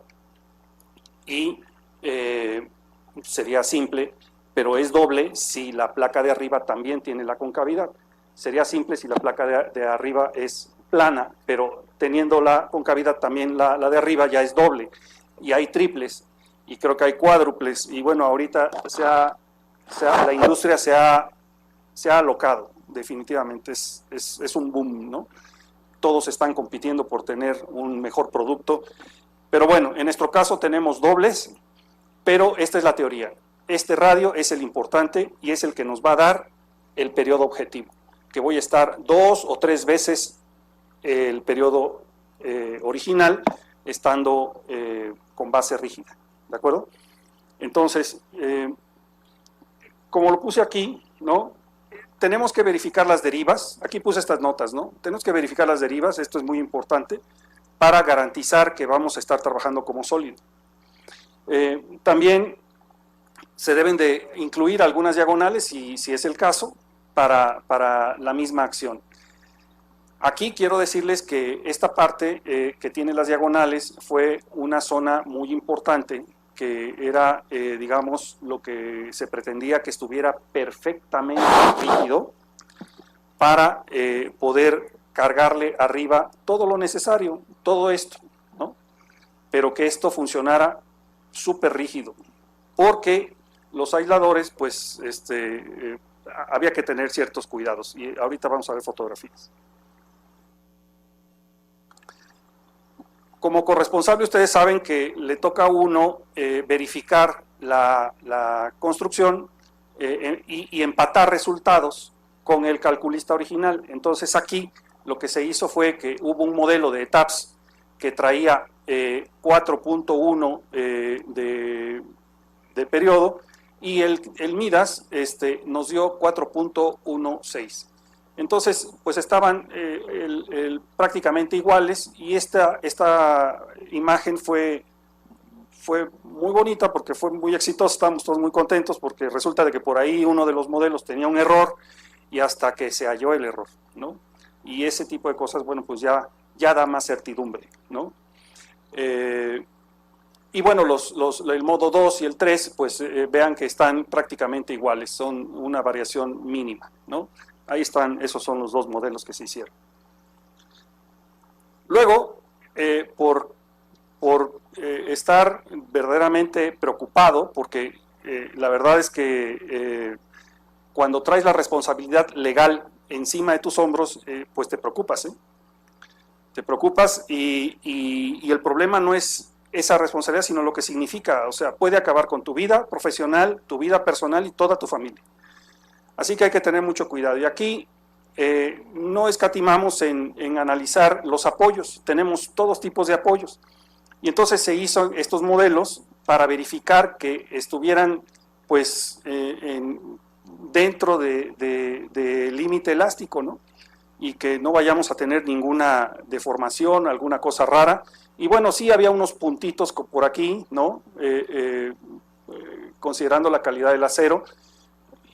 S7: y sería simple, pero es doble si la placa de arriba también tiene la concavidad. Sería simple si la placa de arriba es plana, pero teniendo la concavidad también la de arriba ya es doble, y hay triples. Y creo que hay cuádruples, y bueno, ahorita la industria se ha alocado, definitivamente, es un boom, ¿no? Todos están compitiendo por tener un mejor producto, pero bueno, en nuestro caso tenemos dobles, pero esta es la teoría. Este radio es el importante y es el que nos va a dar el periodo objetivo, que voy a estar 2 o 3 veces el periodo original, estando con base rígida. ¿De acuerdo? Entonces, como lo puse aquí, ¿no? Tenemos que verificar las derivas. Aquí puse estas notas, ¿no? Tenemos que verificar las derivas, esto es muy importante, para garantizar que vamos a estar trabajando como sólido. También se deben de incluir algunas diagonales, si es el caso, para la misma acción. Aquí quiero decirles que esta parte que tiene las diagonales fue una zona muy importante, que era, digamos, lo que se pretendía que estuviera perfectamente rígido para poder cargarle arriba todo lo necesario, todo esto, ¿no? Pero que esto funcionara súper rígido, porque los aisladores, pues, había que tener ciertos cuidados, y ahorita vamos a ver fotografías. Como corresponsable, ustedes saben que le toca a uno verificar la construcción y empatar resultados con el calculista original. Entonces aquí lo que se hizo fue que hubo un modelo de TAPS que traía 4.1 de periodo, y el Midas nos dio 4.16. Entonces, pues estaban prácticamente iguales, y esta imagen fue muy bonita porque fue muy exitosa. Estábamos todos muy contentos porque resulta de que por ahí uno de los modelos tenía un error, y hasta que se halló el error, ¿no? Y ese tipo de cosas, bueno, pues ya da más certidumbre, ¿no? Y bueno, el modo 2 y el 3, pues vean que están prácticamente iguales, son una variación mínima, ¿no? Ahí están, esos son los dos modelos que se hicieron. Luego, por estar verdaderamente preocupado, porque la verdad es que cuando traes la responsabilidad legal encima de tus hombros, pues te preocupas, ¿eh? Te preocupas, y el problema no es esa responsabilidad, sino lo que significa. O sea, puede acabar con tu vida profesional, tu vida personal y toda tu familia. Así que hay que tener mucho cuidado. Y aquí no escatimamos en analizar los apoyos. Tenemos todos tipos de apoyos. Y entonces se hizo estos modelos para verificar que estuvieran, pues, dentro de límite elástico, ¿no? Y que no vayamos a tener ninguna deformación, alguna cosa rara. Y bueno, sí había unos puntitos por aquí, ¿no? Considerando la calidad del acero.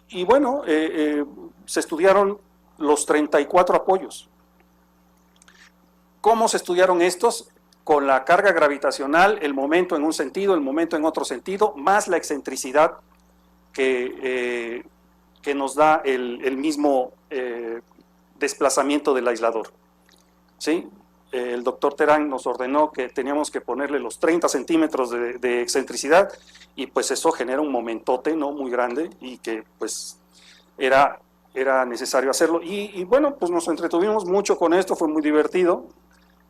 S7: Y bueno, se estudiaron los 34 apoyos. ¿Cómo se estudiaron estos? Con la carga gravitacional, el momento en un sentido, el momento en otro sentido, más la excentricidad que nos da el mismo desplazamiento del aislador, ¿sí? El doctor Terán nos ordenó que teníamos que ponerle los 30 centímetros de excentricidad, y pues eso genera un momentote, ¿no?, muy grande, y que pues era necesario hacerlo. Y bueno, pues nos entretuvimos mucho con esto, fue muy divertido.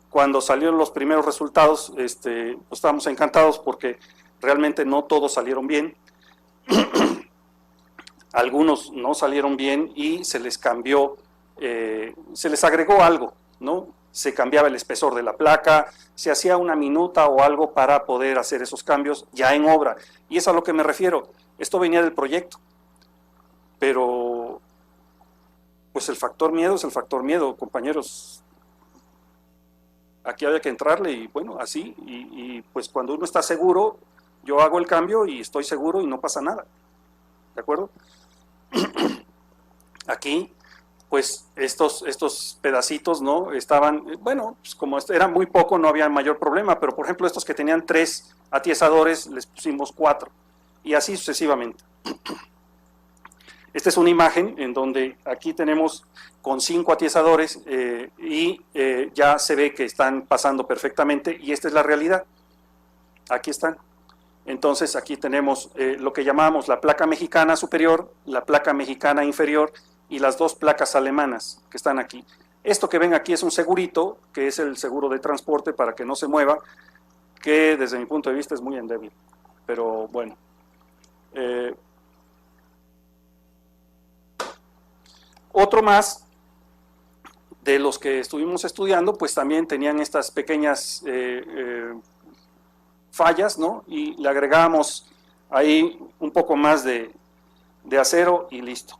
S7: Cuando salieron los primeros resultados, pues estábamos encantados porque realmente no todos salieron bien. Algunos no salieron bien y se les cambió, se les agregó algo, ¿no? Se cambiaba el espesor de la placa, se hacía una minuta o algo para poder hacer esos cambios ya en obra. Y es a lo que me refiero. Esto venía del proyecto, pero pues el factor miedo es el factor miedo, compañeros. Aquí había que entrarle, y bueno, así, y pues cuando uno está seguro, yo hago el cambio y estoy seguro y no pasa nada, ¿de acuerdo? Aquí, pues estos pedacitos, ¿no?, estaban, bueno, pues como era muy poco, no había mayor problema, pero por ejemplo estos que tenían 3 atiesadores, les pusimos 4, y así sucesivamente. Esta es una imagen en donde aquí tenemos con 5 atiesadores y ya se ve que están pasando perfectamente, y esta es la realidad. Aquí están. Entonces aquí tenemos lo que llamamos la placa mexicana superior, la placa mexicana inferior y las 2 placas alemanas que están aquí. Esto que ven aquí es un segurito, que es el seguro de transporte para que no se mueva, que desde mi punto de vista es muy endeble, pero bueno. Otro más de los que estuvimos estudiando, pues también tenían estas pequeñas fallas, ¿no? Y le agregamos ahí un poco más de acero y listo.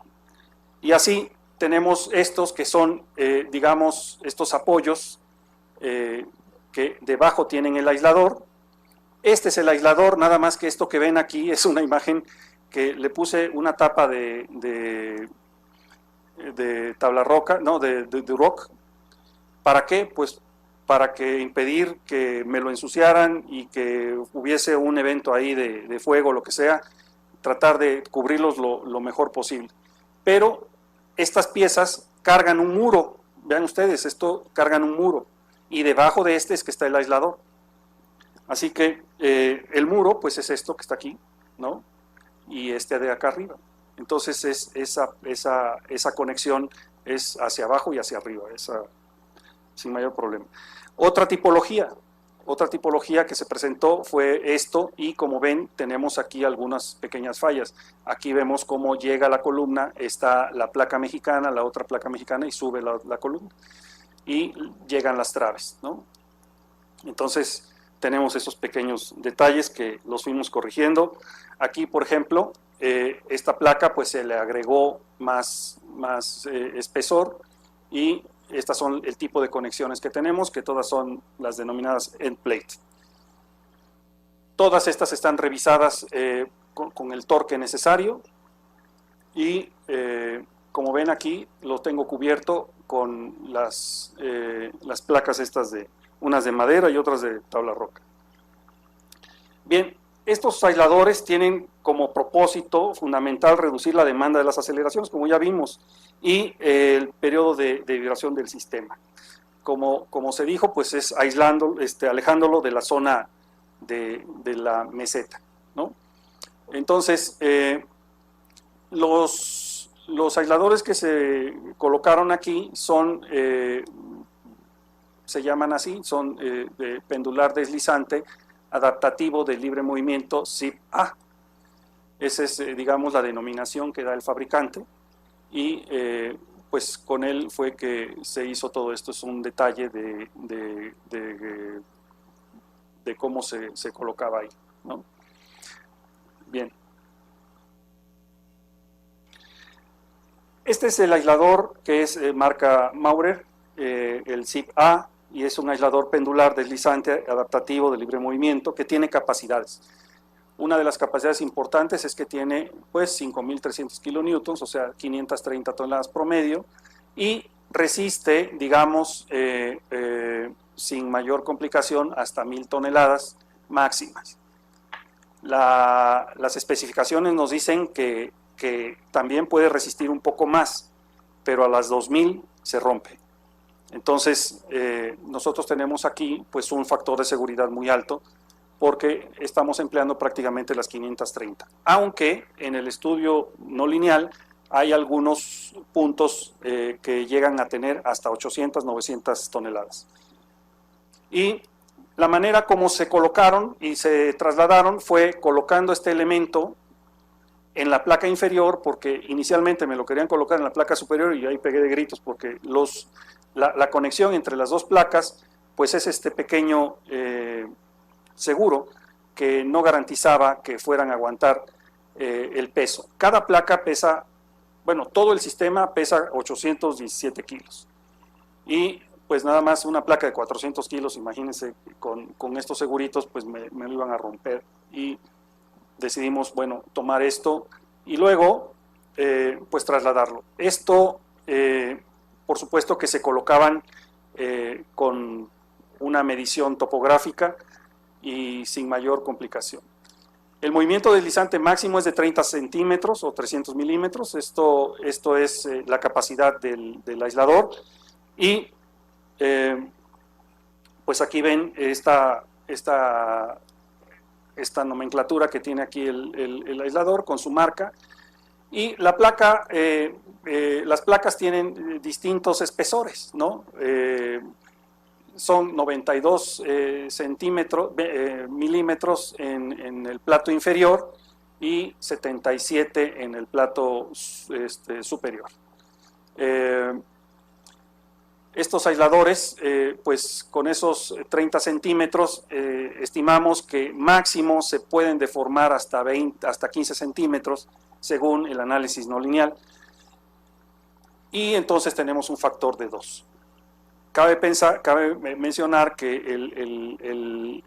S7: Y así tenemos estos que son, digamos, estos apoyos que debajo tienen el aislador. Este es el aislador, nada más que esto que ven aquí es una imagen que le puse una tapa de tabla roca, no, de Duroc. ¿Para qué? Pues para que impedir que me lo ensuciaran y que hubiese un evento ahí de fuego, lo que sea, tratar de cubrirlos lo mejor posible. Pero estas piezas cargan un muro vean ustedes, esto cargan un muro y debajo de este es que está el aislador. Así que el muro pues es esto que está aquí, ¿no? Y este de acá arriba. Entonces esa conexión es hacia abajo y hacia arriba, sin mayor problema. Otra tipología que se presentó fue esto, y como ven tenemos aquí algunas pequeñas fallas. Aquí vemos cómo llega la columna, está la placa mexicana, la otra placa mexicana, y sube la columna y llegan las traves, ¿no? Entonces tenemos esos pequeños detalles que los fuimos corrigiendo. Aquí, por ejemplo, esta placa pues se le agregó más espesor, y estas son el tipo de conexiones que tenemos, que todas son las denominadas end plate. Todas estas están revisadas con el torque necesario, y como ven aquí lo tengo cubierto con las placas estas, unas de madera y otras de tabla roca. Bien, estos aisladores tienen como propósito fundamental reducir la demanda de las aceleraciones, como ya vimos, y el periodo de vibración del sistema. Como se dijo, pues es alejándolo de la zona de la meseta, ¿no? Entonces, los aisladores que se colocaron aquí se llaman así, son de pendular deslizante adaptativo de libre movimiento SIP-A. Esa es, digamos, la denominación que da el fabricante, y pues con él fue que se hizo todo esto. Es un detalle de cómo se colocaba ahí, ¿no? Bien. Este es el aislador que es marca Maurer, el SIP-A, y es un aislador pendular deslizante adaptativo de libre movimiento que tiene capacidades. Una de las capacidades importantes es que tiene pues 5.300 kilonewtons, o sea 530 toneladas promedio, y resiste, digamos, sin mayor complicación hasta 1.000 toneladas máximas. Las especificaciones nos dicen que también puede resistir un poco más, pero a las 2.000 se rompe. Entonces, nosotros tenemos aquí pues un factor de seguridad muy alto, porque estamos empleando prácticamente las 530. Aunque en el estudio no lineal hay algunos puntos que llegan a tener hasta 800, 900 toneladas. Y la manera como se colocaron y se trasladaron fue colocando este elemento en la placa inferior, porque inicialmente me lo querían colocar en la placa superior y ahí pegué de gritos, porque la conexión entre las dos placas pues es este pequeño seguro que no garantizaba que fueran a aguantar el peso. Cada placa pesa, bueno, todo el sistema pesa 817 kilos, y pues nada más una placa de 400 kilos, imagínense, con estos seguritos pues me lo iban a romper, y decidimos, bueno, tomar esto y luego pues trasladarlo. Esto por supuesto que se colocaban con una medición topográfica y sin mayor complicación. El movimiento deslizante máximo es de 30 centímetros o 300 milímetros. Esto es la capacidad del aislador, y pues aquí ven esta nomenclatura que tiene aquí el aislador con su marca, y la placa, las placas tienen distintos espesores, ¿no? Son 92 milímetros en el plato inferior y 77 en el plato superior. Estos aisladores, pues con esos 30 centímetros, estimamos que máximo se pueden deformar hasta 15 centímetros, según el análisis no lineal, y entonces tenemos un factor de 2. Cabe mencionar que el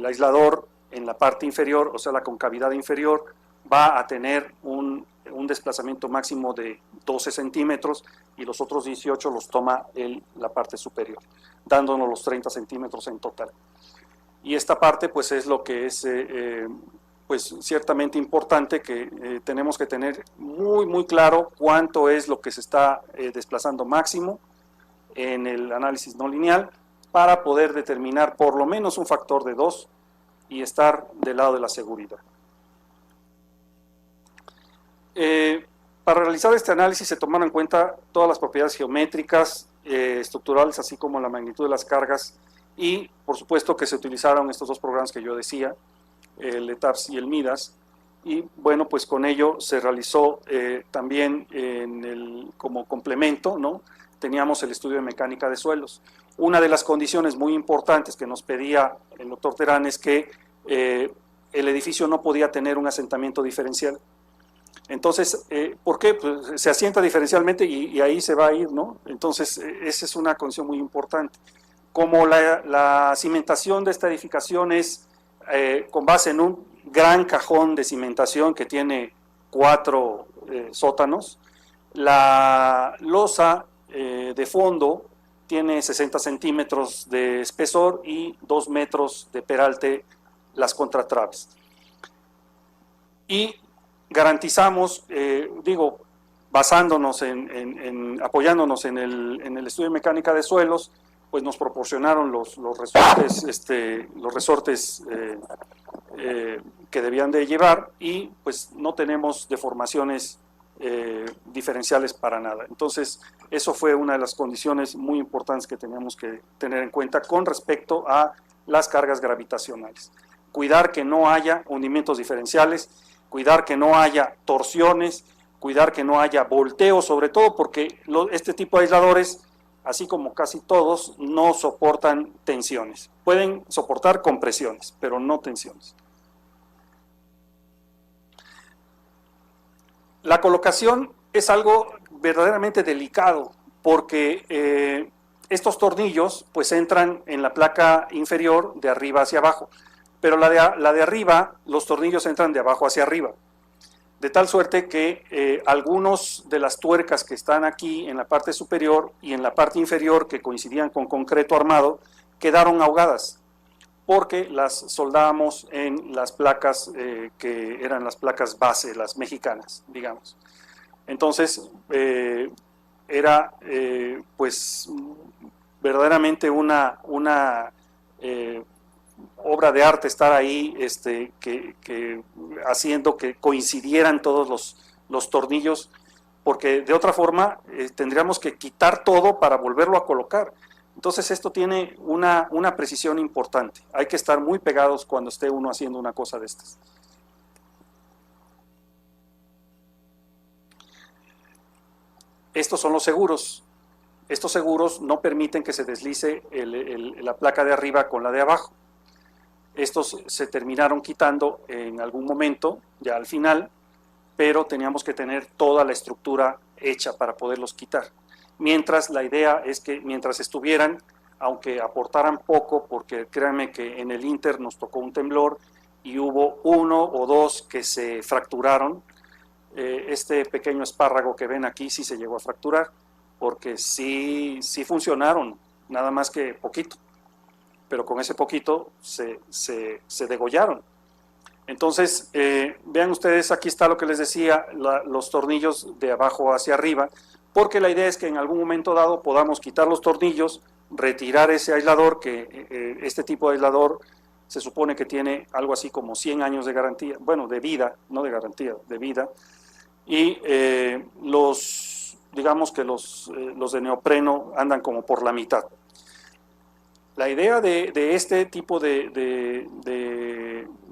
S7: aislador en la parte inferior, o sea la concavidad inferior, va a tener un desplazamiento máximo de 12 centímetros, y los otros 18 los toma la parte superior, dándonos los 30 centímetros en total. Y esta parte pues es lo que es pues ciertamente importante, que tenemos que tener muy claro cuánto es lo que se está desplazando máximo en el análisis no lineal para poder determinar por lo menos un factor de 2 y estar del lado de la seguridad. Para realizar este análisis se tomaron en cuenta todas las propiedades geométricas, estructurales, así como la magnitud de las cargas, y por supuesto que se utilizaron estos dos programas que yo decía, el ETABS y el MIDAS, y bueno, pues con ello se realizó también como complemento, ¿no? Teníamos el estudio de mecánica de suelos. Una de las condiciones muy importantes que nos pedía el doctor Terán es que el edificio no podía tener un asentamiento diferencial. Entonces, ¿por qué? Pues se asienta diferencialmente y ahí se va a ir, ¿no? Entonces, esa es una condición muy importante. Como la cimentación de esta edificación es con base en un gran cajón de cimentación que tiene 4 sótanos, la losa de fondo tiene 60 centímetros de espesor y 2 metros de peralte las contratraves. Y garantizamos, basándonos apoyándonos en el estudio de mecánica de suelos, pues nos proporcionaron los resortes que debían de llevar, y pues no tenemos deformaciones diferenciales para nada. Entonces, eso fue una de las condiciones muy importantes que teníamos que tener en cuenta con respecto a las cargas gravitacionales. Cuidar que no haya hundimientos diferenciales, cuidar que no haya torsiones, cuidar que no haya volteos, sobre todo porque este tipo de aisladores, así como casi todos, no soportan tensiones. Pueden soportar compresiones, pero no tensiones. La colocación es algo verdaderamente delicado porque estos tornillos pues entran en la placa inferior de arriba hacia abajo, pero la de arriba, los tornillos entran de abajo hacia arriba, de tal suerte que algunos de las tuercas que están aquí en la parte superior y en la parte inferior, que coincidían con concreto armado, quedaron ahogadas, porque las soldábamos en las placas que eran las placas base, las mexicanas, digamos. Entonces, era pues verdaderamente una obra de arte estar ahí, haciendo que coincidieran todos los tornillos, porque de otra forma tendríamos que quitar todo para volverlo a colocar. Entonces esto tiene una precisión importante. Hay que estar muy pegados cuando esté uno haciendo una cosa de estas. Estos son los seguros. Estos seguros no permiten que se deslice la placa de arriba con la de abajo. Estos se terminaron quitando en algún momento, ya al final, pero teníamos que tener toda la estructura hecha para poderlos quitar. Mientras, la idea es que mientras estuvieran, aunque aportaran poco, porque créanme que en el Inter nos tocó un temblor y hubo 1 o 2 que se fracturaron. Este pequeño espárrago que ven aquí sí se llegó a fracturar, porque sí funcionaron, nada más que poquito, pero con ese poquito se degollaron. Entonces, vean ustedes, aquí está lo que les decía, los tornillos de abajo hacia arriba, porque la idea es que en algún momento dado podamos quitar los tornillos, retirar ese aislador, que este tipo de aislador se supone que tiene algo así como 100 años de garantía, bueno, de vida, no de garantía, de vida, y digamos que los de neopreno andan como por la mitad. La idea de este tipo de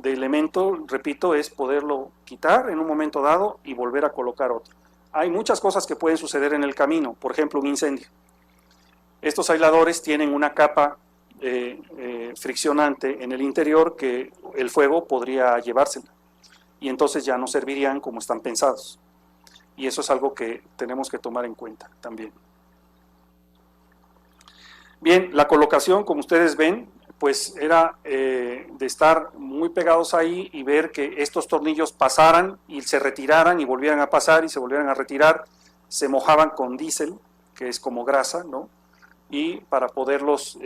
S7: elemento, repito, es poderlo quitar en un momento dado y volver a colocar otro. Hay muchas cosas que pueden suceder en el camino, por ejemplo, un incendio. Estos aisladores tienen una capa friccionante en el interior que el fuego podría llevársela, y entonces ya no servirían como están pensados. Y eso es algo que tenemos que tomar en cuenta también. Bien, la colocación, como ustedes ven, pues era de estar muy pegados ahí y ver que estos tornillos pasaran y se retiraran y volvieran a pasar y se volvieran a retirar. Se mojaban con diésel, que es como grasa, ¿no? Y para poderlos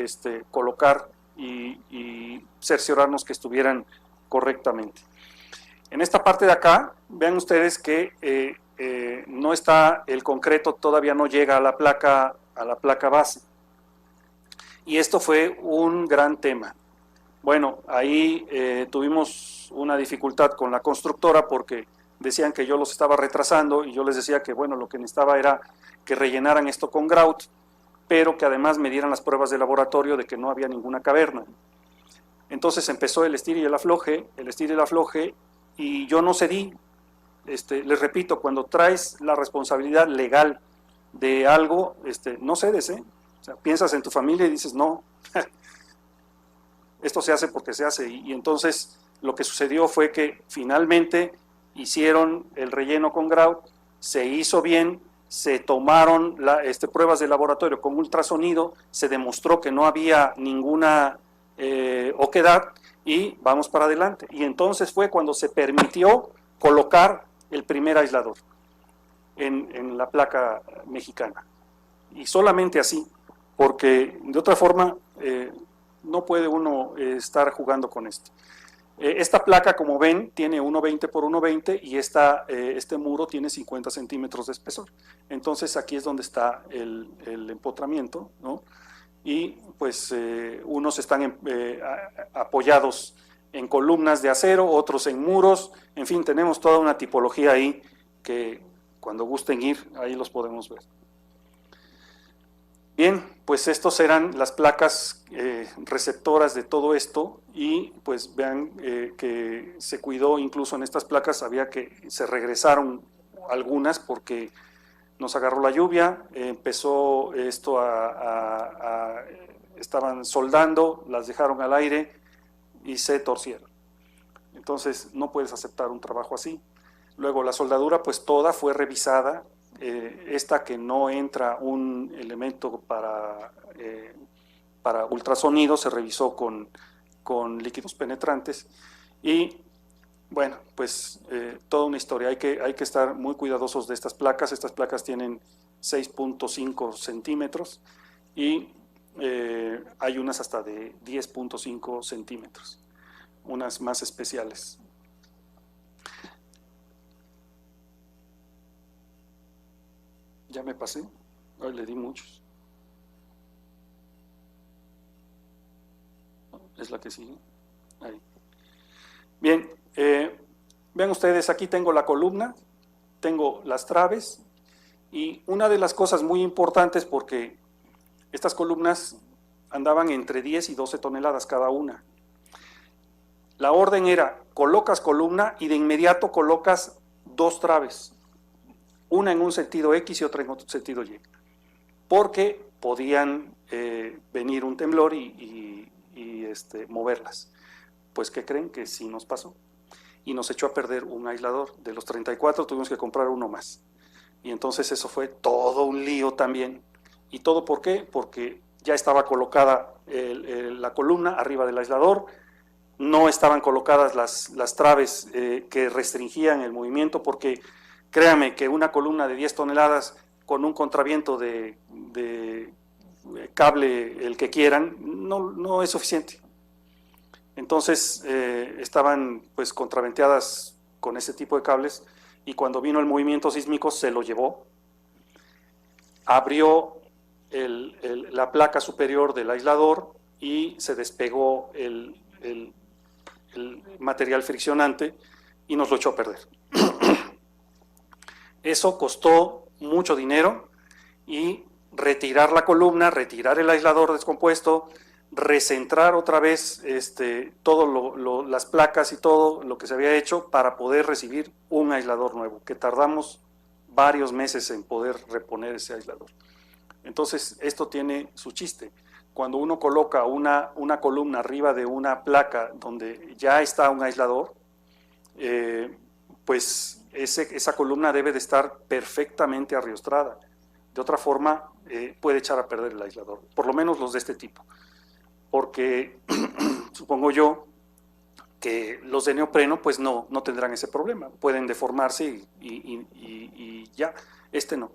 S7: colocar y cerciorarnos que estuvieran correctamente. En esta parte de acá, vean ustedes que no está el concreto, todavía no llega a la placa la placa base. Y esto fue un gran tema. Bueno, ahí tuvimos una dificultad con la constructora porque decían que yo los estaba retrasando y yo les decía que bueno, lo que necesitaba era que rellenaran esto con grout, pero que además me dieran las pruebas de laboratorio de que no había ninguna caverna. Entonces empezó el estire y el afloje, y yo no cedí. Les repito, cuando traes la responsabilidad legal de algo, no cedes, O sea, piensas en tu familia y dices, no, esto se hace porque se hace. Y entonces lo que sucedió fue que finalmente hicieron el relleno con grout, se hizo bien, se tomaron pruebas de laboratorio con ultrasonido, se demostró que no había ninguna oquedad y vamos para adelante. Y entonces fue cuando se permitió colocar el primer aislador en la placa mexicana. Y solamente así, porque de otra forma no puede uno estar jugando con esto. Esta placa, como ven, tiene 1,20 por 1,20 y este muro tiene 50 centímetros de espesor. Entonces aquí es donde está el empotramiento, ¿no? Y pues unos están apoyados en columnas de acero, otros en muros, en fin, tenemos toda una tipología ahí que cuando gusten ir, ahí los podemos ver. Bien, pues estos eran las placas receptoras de todo esto y pues vean que se cuidó incluso en estas placas, había que se regresaron algunas porque nos agarró la lluvia, empezó esto estaban soldando, las dejaron al aire y se torcieron. Entonces no puedes aceptar un trabajo así. Luego la soldadura pues toda fue revisada, esta que no entra un elemento para ultrasonido se revisó con líquidos penetrantes y bueno, pues toda una historia, hay que estar muy cuidadosos de estas placas tienen 6.5 centímetros y hay unas hasta de 10.5 centímetros, unas más especiales. Ya me pasé, hoy le di muchos. Es la que sigue, ahí. Bien, vean ustedes, aquí tengo la columna, tengo las traves y una de las cosas muy importantes porque estas columnas andaban entre 10 y 12 toneladas cada una. La orden era, colocas columna y de inmediato colocas dos traves, una en un sentido X y otra en otro sentido Y, porque podían venir un temblor y moverlas. Pues, ¿qué creen? Que sí nos pasó. Y nos echó a perder un aislador. De los 34 tuvimos que comprar uno más. Y entonces eso fue todo un lío también. ¿Y todo por qué? Porque ya estaba colocada la columna arriba del aislador, no estaban colocadas las traves que restringían el movimiento, porque créanme que una columna de 10 toneladas con un contraviento de cable, el que quieran, no es suficiente. Entonces estaban pues contraventeadas con ese tipo de cables y cuando vino el movimiento sísmico se lo llevó, abrió la placa superior del aislador y se despegó el material friccionante y nos lo echó a perder. Eso costó mucho dinero y retirar la columna, retirar el aislador descompuesto, recentrar otra vez todo las placas y todo lo que se había hecho para poder recibir un aislador nuevo, que tardamos varios meses en poder reponer ese aislador. Entonces, esto tiene su chiste. Cuando uno coloca una columna arriba de una placa donde ya está un aislador, pues esa columna debe de estar perfectamente arriostrada. De otra forma, puede echar a perder el aislador, por lo menos los de este tipo. Porque supongo yo que los de neopreno pues no tendrán ese problema, pueden deformarse y ya, no.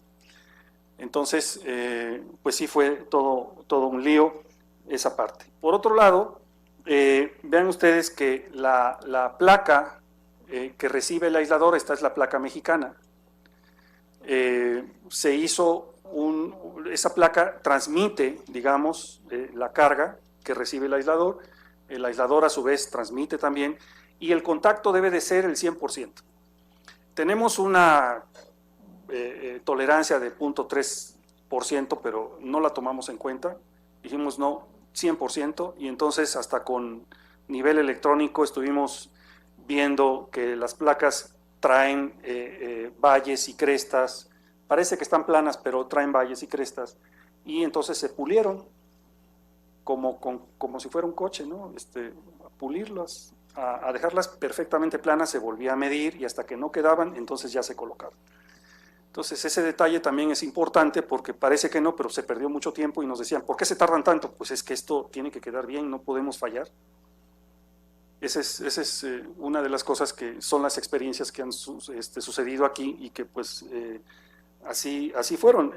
S7: Entonces, pues sí fue todo un lío esa parte. Por otro lado, vean ustedes que la placa que recibe el aislador, esta es la placa mexicana, se hizo esa placa transmite, digamos, la carga que recibe el aislador a su vez transmite también, y el contacto debe de ser el 100%. Tenemos una tolerancia de 0.3%, pero no la tomamos en cuenta, dijimos no, 100%, y entonces hasta con nivel electrónico estuvimos viendo que las placas traen valles y crestas, parece que están planas, pero traen valles y crestas, y entonces se pulieron como si fuera un coche, ¿no? A pulirlas, a dejarlas perfectamente planas, se volvía a medir, y hasta que no quedaban, entonces ya se colocaban. Entonces ese detalle también es importante, porque parece que no, pero se perdió mucho tiempo, y nos decían, ¿por qué se tardan tanto? Pues es que esto tiene que quedar bien, no podemos fallar. Esa es una de las cosas que son las experiencias que han sucedido aquí, y que pues así fueron.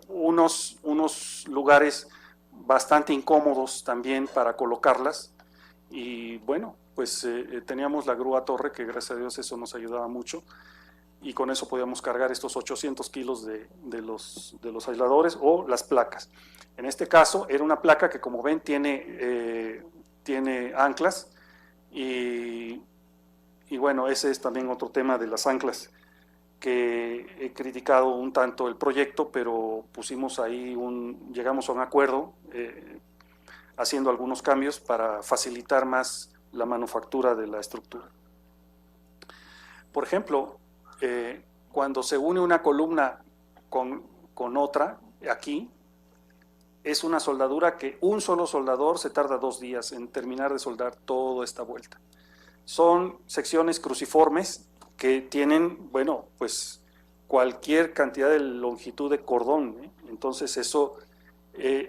S7: Unos lugares bastante incómodos también para colocarlas, y bueno, pues teníamos la grúa torre, que gracias a Dios eso nos ayudaba mucho, y con eso podíamos cargar estos 800 kilos de los aisladores o las placas. En este caso era una placa que, como ven, tiene anclas, y bueno, ese es también otro tema de las anclas, que he criticado un tanto el proyecto, pero pusimos ahí llegamos a un acuerdo haciendo algunos cambios para facilitar más la manufactura de la estructura. Por ejemplo, cuando se une una columna con otra, aquí, es una soldadura que un solo soldador se tarda 2 días en terminar de soldar toda esta vuelta. Son secciones cruciformes que tienen, bueno, pues cualquier cantidad de longitud de cordón, ¿eh? Entonces eso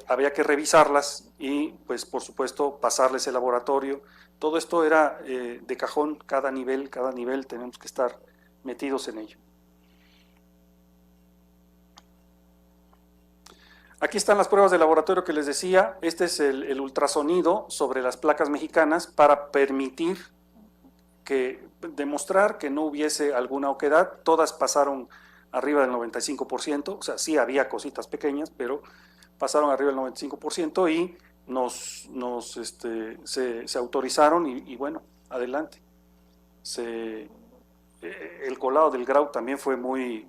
S7: había que revisarlas y, pues por supuesto, pasarles el laboratorio. Todo esto era de cajón, cada nivel tenemos que estar metidos en ello. Aquí están las pruebas de laboratorio que les decía. Este es el ultrasonido sobre las placas mexicanas para permitir demostrar que no hubiese alguna oquedad. Todas pasaron arriba del 95%, o sea, sí había cositas pequeñas, pero pasaron arriba del 95%, y se autorizaron, y bueno, adelante. El colado del grout también fue muy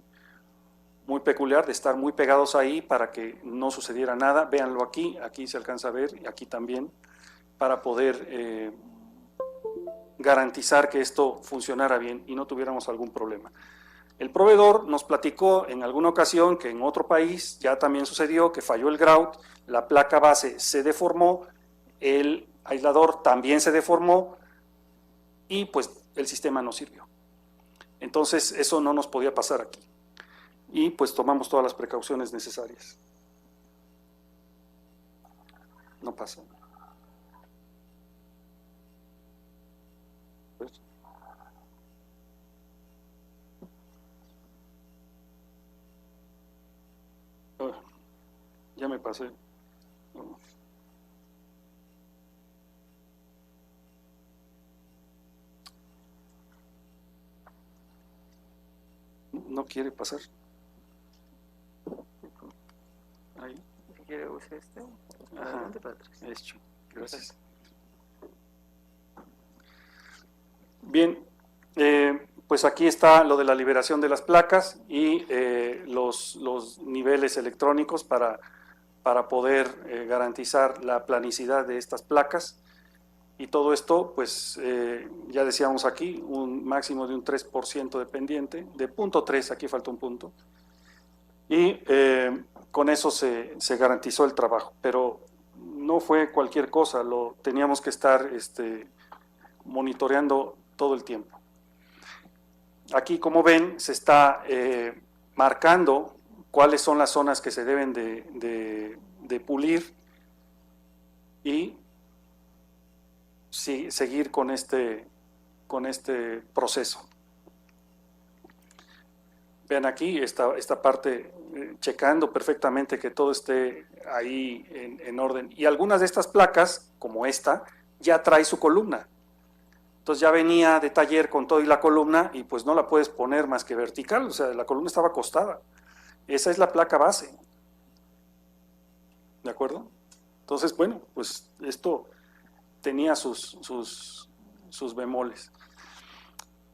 S7: peculiar, de estar muy pegados ahí para que no sucediera nada. Véanlo aquí se alcanza a ver, y aquí también, para poder garantizar que esto funcionara bien y no tuviéramos algún problema. El proveedor nos platicó en alguna ocasión que en otro país ya también sucedió, que falló el grout, la placa base se deformó, el aislador también se deformó, y pues el sistema no sirvió. Entonces eso no nos podía pasar aquí, y pues tomamos todas las precauciones necesarias. No pasa. Ya me pasé. No quiere pasar. Ahí.
S8: ¿Quiere usar este?
S7: Adelante para atrás. Hecho. Gracias. Bien, pues aquí está lo de la liberación de las placas y los niveles electrónicos para poder garantizar la planicidad de estas placas. Y todo esto, pues ya decíamos aquí, un máximo de un 3% de pendiente, de 0.3, aquí falta un punto. Y con eso se garantizó el trabajo, pero no fue cualquier cosa, lo teníamos que estar monitoreando todo el tiempo. Aquí, como ven, se está marcando cuáles son las zonas que se deben de pulir y seguir con este proceso. Vean aquí esta parte, checando perfectamente que todo esté ahí en orden. Y algunas de estas placas, como esta, ya trae su columna. Entonces ya venía de taller con todo y la columna, y pues no la puedes poner más que vertical, o sea, la columna estaba acostada. Esa es la placa base. ¿de acuerdo? Entonces, bueno, pues esto tenía sus bemoles.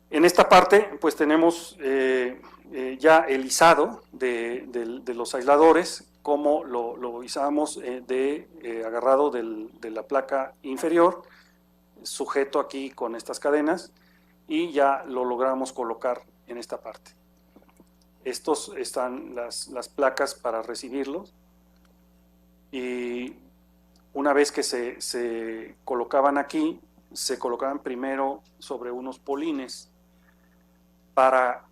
S7: En esta parte, pues tenemos ya el izado de los aisladores, como lo izamos agarrado de la placa inferior, sujeto aquí con estas cadenas, y ya lo logramos colocar en esta parte. Estos están las placas para recibirlos, y una vez que se colocaban aquí, se colocaban primero sobre unos polines para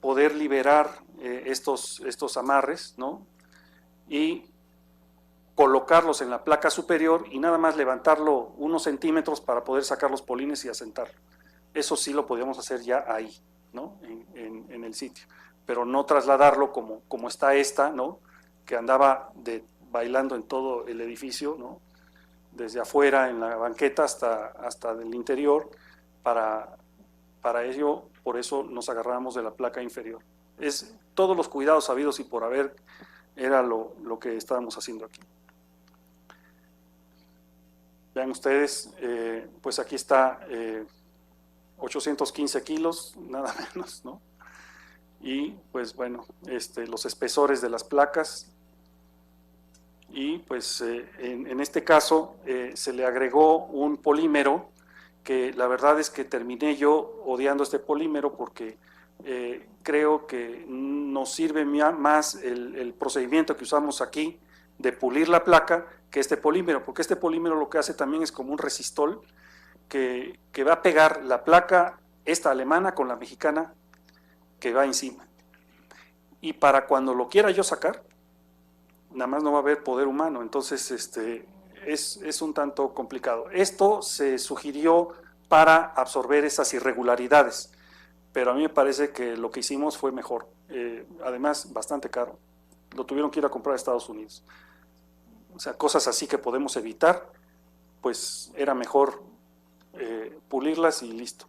S7: poder liberar estos amarres, ¿no? Y colocarlos en la placa superior y nada más levantarlo unos centímetros para poder sacar los polines y asentarlo. Eso sí lo podíamos hacer ya ahí, ¿no? En el sitio, pero no trasladarlo como está esta, ¿no? Que andaba bailando en todo el edificio, ¿no? Desde afuera en la banqueta hasta del interior. Para ello, por eso nos agarramos de la placa inferior. Es todos los cuidados habidos y por haber era lo que estábamos haciendo aquí. Vean ustedes, pues aquí está 815 kilos, nada menos, ¿no? Y pues bueno, los espesores de las placas. Y pues en este caso se le agregó un polímero que la verdad es que terminé yo odiando este polímero porque creo que nos sirve más el procedimiento que usamos aquí de pulir la placa que este polímero, porque este polímero lo que hace también es como un resistol que va a pegar la placa esta alemana con la mexicana que va encima. Y para cuando lo quiera yo sacar, nada más no va a haber poder humano, entonces es un tanto complicado. Esto se sugirió para absorber esas irregularidades, pero a mí me parece que lo que hicimos fue mejor, además bastante caro, lo tuvieron que ir a comprar a Estados Unidos. O sea, cosas así que podemos evitar, pues era mejor pulirlas y listo.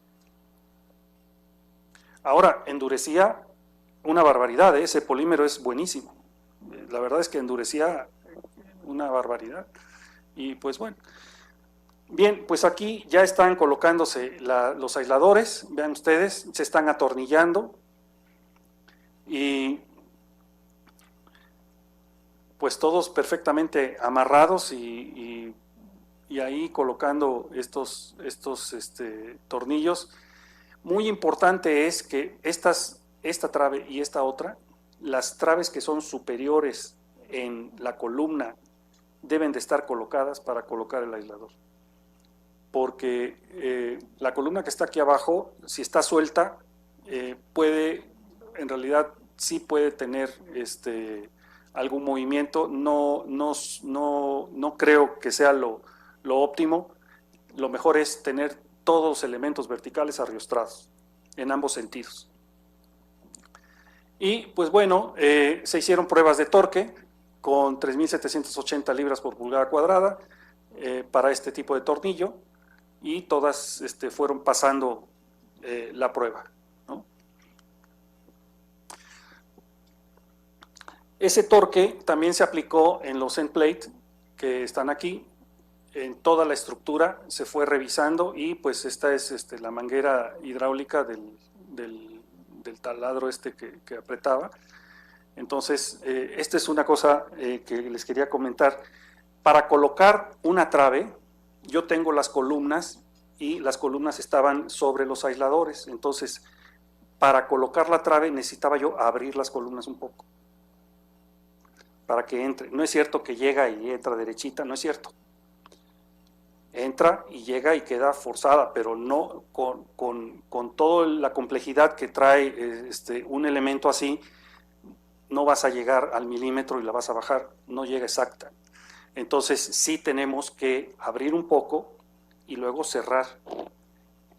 S7: Ahora, endurecía una barbaridad, ese polímero es buenísimo. La verdad es que endurecía una barbaridad. Y pues bueno. Bien, pues aquí ya están colocándose los aisladores, vean ustedes, se están atornillando. Y pues todos perfectamente amarrados y ahí colocando estos tornillos. Muy importante es que esta trave y esta otra, las traves que son superiores en la columna deben de estar colocadas para colocar el aislador. Porque la columna que está aquí abajo, si está suelta, en realidad sí puede tener algún movimiento. No creo que sea lo óptimo. Lo mejor es tener todos los elementos verticales arriostrados en ambos sentidos. Y pues bueno, se hicieron pruebas de torque con 3.780 libras por pulgada cuadrada para este tipo de tornillo y todas fueron pasando la prueba, ¿no? Ese torque también se aplicó en los end plate que están aquí, en toda la estructura se fue revisando y pues esta es la manguera hidráulica del taladro que apretaba. Entonces, esta es una cosa que les quería comentar. Para colocar una trave, yo tengo las columnas y las columnas estaban sobre los aisladores. Entonces, para colocar la trave necesitaba yo abrir las columnas un poco para que entre. No es cierto que llega y entra derechita, no es cierto. Entra y llega y queda forzada, pero no con toda la complejidad que trae un elemento así, no vas a llegar al milímetro y la vas a bajar, no llega exacta. Entonces sí tenemos que abrir un poco y luego cerrar.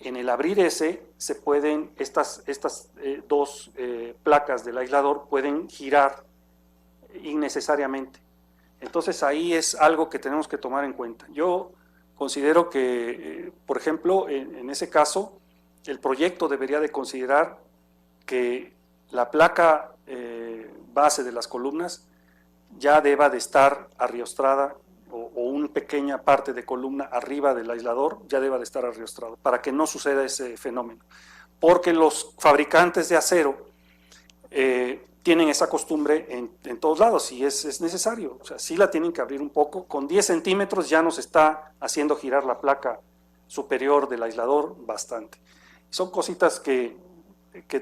S7: En el abrir se pueden, estas dos placas del aislador pueden girar innecesariamente. Entonces ahí es algo que tenemos que tomar en cuenta. Yo considero que, por ejemplo, en ese caso, el proyecto debería de considerar que la placa base de las columnas ya deba de estar arriostrada o una pequeña parte de columna arriba del aislador ya deba de estar arriostrado para que no suceda ese fenómeno. Porque los fabricantes de acero tienen esa costumbre en todos lados y es necesario, o sea, sí la tienen que abrir un poco, con 10 centímetros ya nos está haciendo girar la placa superior del aislador bastante. Son cositas que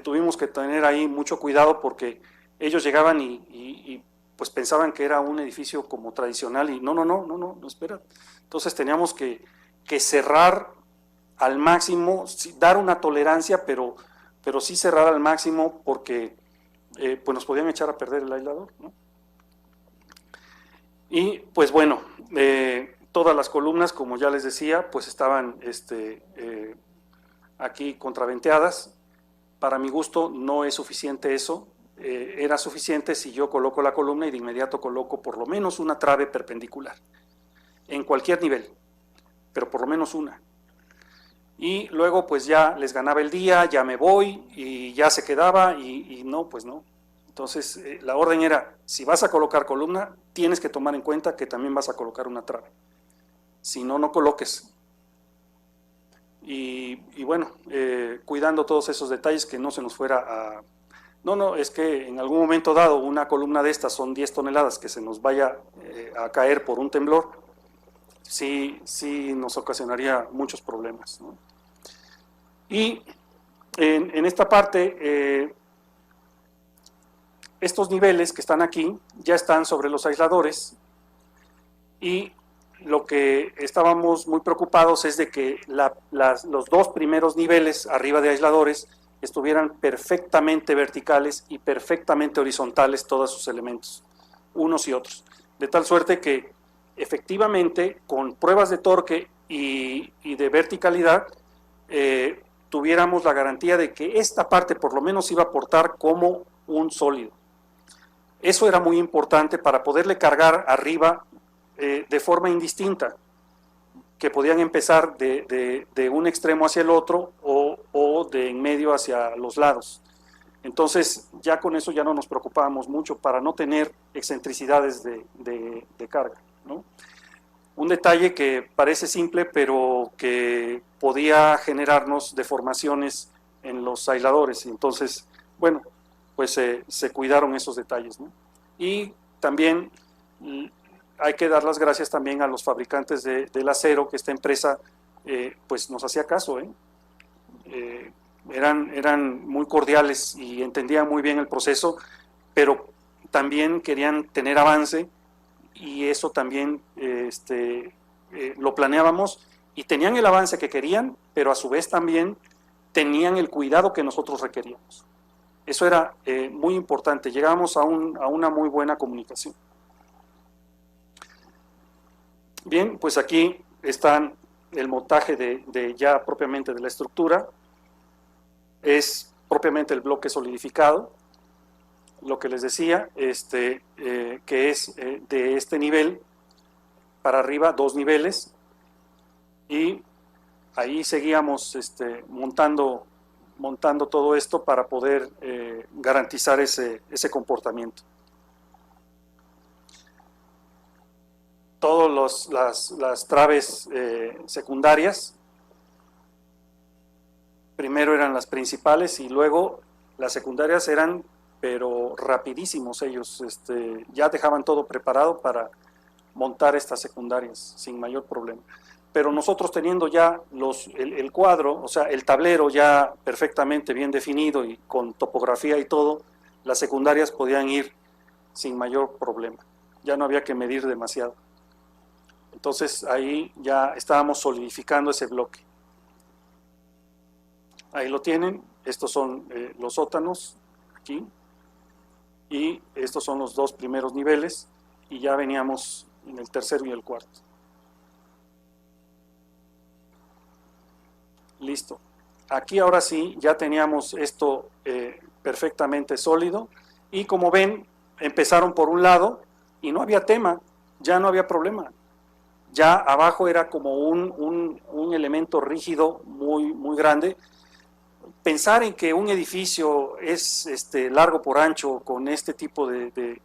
S7: tuvimos que tener ahí mucho cuidado porque ellos llegaban y pues pensaban que era un edificio como tradicional y no, espera. Entonces teníamos que cerrar al máximo, dar una tolerancia, pero sí cerrar al máximo porque pues nos podían echar a perder el aislador, ¿no? Y pues bueno, todas las columnas, como ya les decía, pues estaban aquí contraventeadas. Para mi gusto no es suficiente eso. Era suficiente si yo coloco la columna y de inmediato coloco por lo menos una trave perpendicular, en cualquier nivel, pero por lo menos una. Y luego pues ya les ganaba el día, ya me voy y ya se quedaba y no, pues no. Entonces la orden era, si vas a colocar columna, tienes que tomar en cuenta que también vas a colocar una trave. Si no, no coloques. Y bueno, cuidando todos esos detalles que no se nos fuera a... No, es que en algún momento dado una columna de estas son 10 toneladas que se nos vaya a caer por un temblor, sí nos ocasionaría muchos problemas, ¿no? Y en esta parte, estos niveles que están aquí ya están sobre los aisladores y lo que estábamos muy preocupados es de que los dos primeros niveles arriba de aisladores estuvieran perfectamente verticales y perfectamente horizontales todos sus elementos, unos y otros, de tal suerte que efectivamente con pruebas de torque y de verticalidad tuviéramos la garantía de que esta parte por lo menos iba a portar como un sólido. Eso era muy importante para poderle cargar arriba de forma indistinta, que podían empezar de un extremo hacia el otro o de en medio hacia los lados. Entonces ya con eso ya no nos preocupábamos mucho para no tener excentricidades de carga, ¿no? Un detalle que parece simple pero que podía generarnos deformaciones en los aisladores. Entonces, bueno, pues se cuidaron esos detalles, ¿no? Y también hay que dar las gracias también a los fabricantes del acero, que esta empresa pues nos hacía caso, eran muy cordiales y entendían muy bien el proceso, pero también querían tener avance y eso también lo planeábamos y tenían el avance que querían, pero a su vez también tenían el cuidado que nosotros requeríamos. Eso era muy importante, llegábamos a una muy buena comunicación. Bien, pues aquí están el montaje de ya propiamente de la estructura, es propiamente el bloque solidificado, lo que les decía, que es de este nivel para arriba, 2 niveles, y ahí seguíamos montando todo esto para poder garantizar ese comportamiento. Todas las traves secundarias, primero eran las principales y luego las secundarias eran, pero rapidísimos ellos, ya dejaban todo preparado para montar estas secundarias sin mayor problema. Pero nosotros teniendo ya el cuadro, o sea, el tablero ya perfectamente bien definido y con topografía y todo, las secundarias podían ir sin mayor problema. Ya no había que medir demasiado. Entonces ahí ya estábamos solidificando ese bloque. Ahí lo tienen, estos son los sótanos, aquí, y estos son los 2 primeros niveles, y ya veníamos en el tercero y el cuarto. Listo. Aquí ahora sí, ya teníamos esto perfectamente sólido, y como ven, empezaron por un lado, y no había tema, ya no había problema. Ya abajo era como un elemento rígido muy, muy grande. Pensar en que un edificio es largo por ancho con este tipo de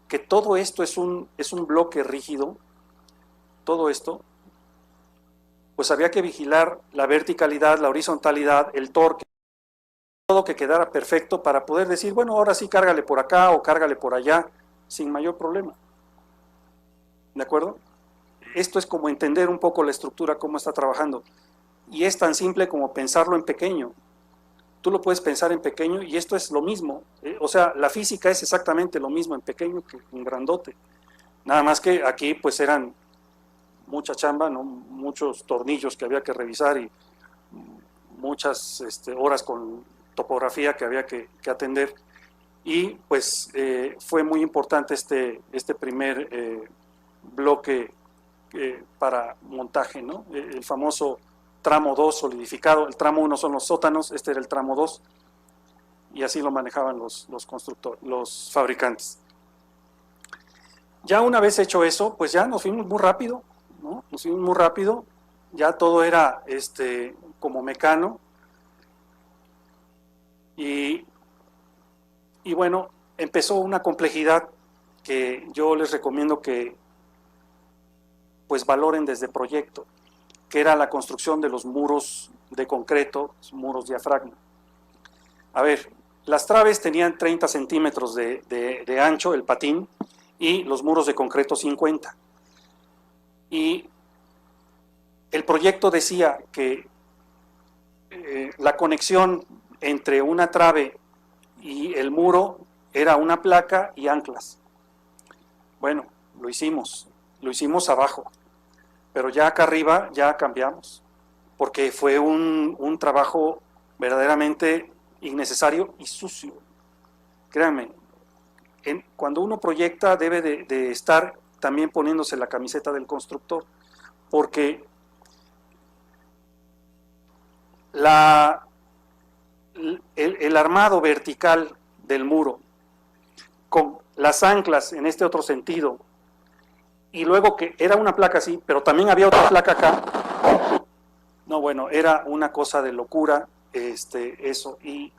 S7: que todo esto es un bloque rígido, todo esto, pues había que vigilar la verticalidad, la horizontalidad, el torque, todo que quedara perfecto para poder decir, bueno, ahora sí cárgale por acá o cárgale por allá, sin mayor problema. ¿De acuerdo? Esto es como entender un poco la estructura, cómo está trabajando. Y es tan simple como pensarlo en pequeño. Tú lo puedes pensar en pequeño y esto es lo mismo. O sea, la física es exactamente lo mismo en pequeño que en grandote. Nada más que aquí pues eran mucha chamba, ¿no? Muchos tornillos que había que revisar y muchas horas con topografía que había que atender. Y pues fue muy importante este primer bloque para montaje, ¿no? El famoso tramo 2 solidificado. El tramo 1 son los sótanos, este era el tramo 2, y así lo manejaban los constructores, los fabricantes. Ya una vez hecho eso, pues ya nos fuimos muy rápido, ¿no? Nos fuimos muy rápido, ya todo era como mecano, y bueno, empezó una complejidad que yo les recomiendo que pues valoren desde proyecto, que era la construcción de los muros de concreto, muros diafragma. A ver, las traves tenían 30 centímetros de ancho, el patín, y los muros de concreto 50. Y el proyecto decía que la conexión entre una trave y el muro era una placa y anclas. Bueno, lo hicimos abajo, pero ya acá arriba ya cambiamos, porque fue un trabajo verdaderamente innecesario y sucio. Créanme, cuando uno proyecta debe de estar también poniéndose la camiseta del constructor, porque el armado vertical del muro, con las anclas en este otro sentido, y luego que era una placa así, pero también había otra placa acá, no, bueno, era una cosa de locura, eso, y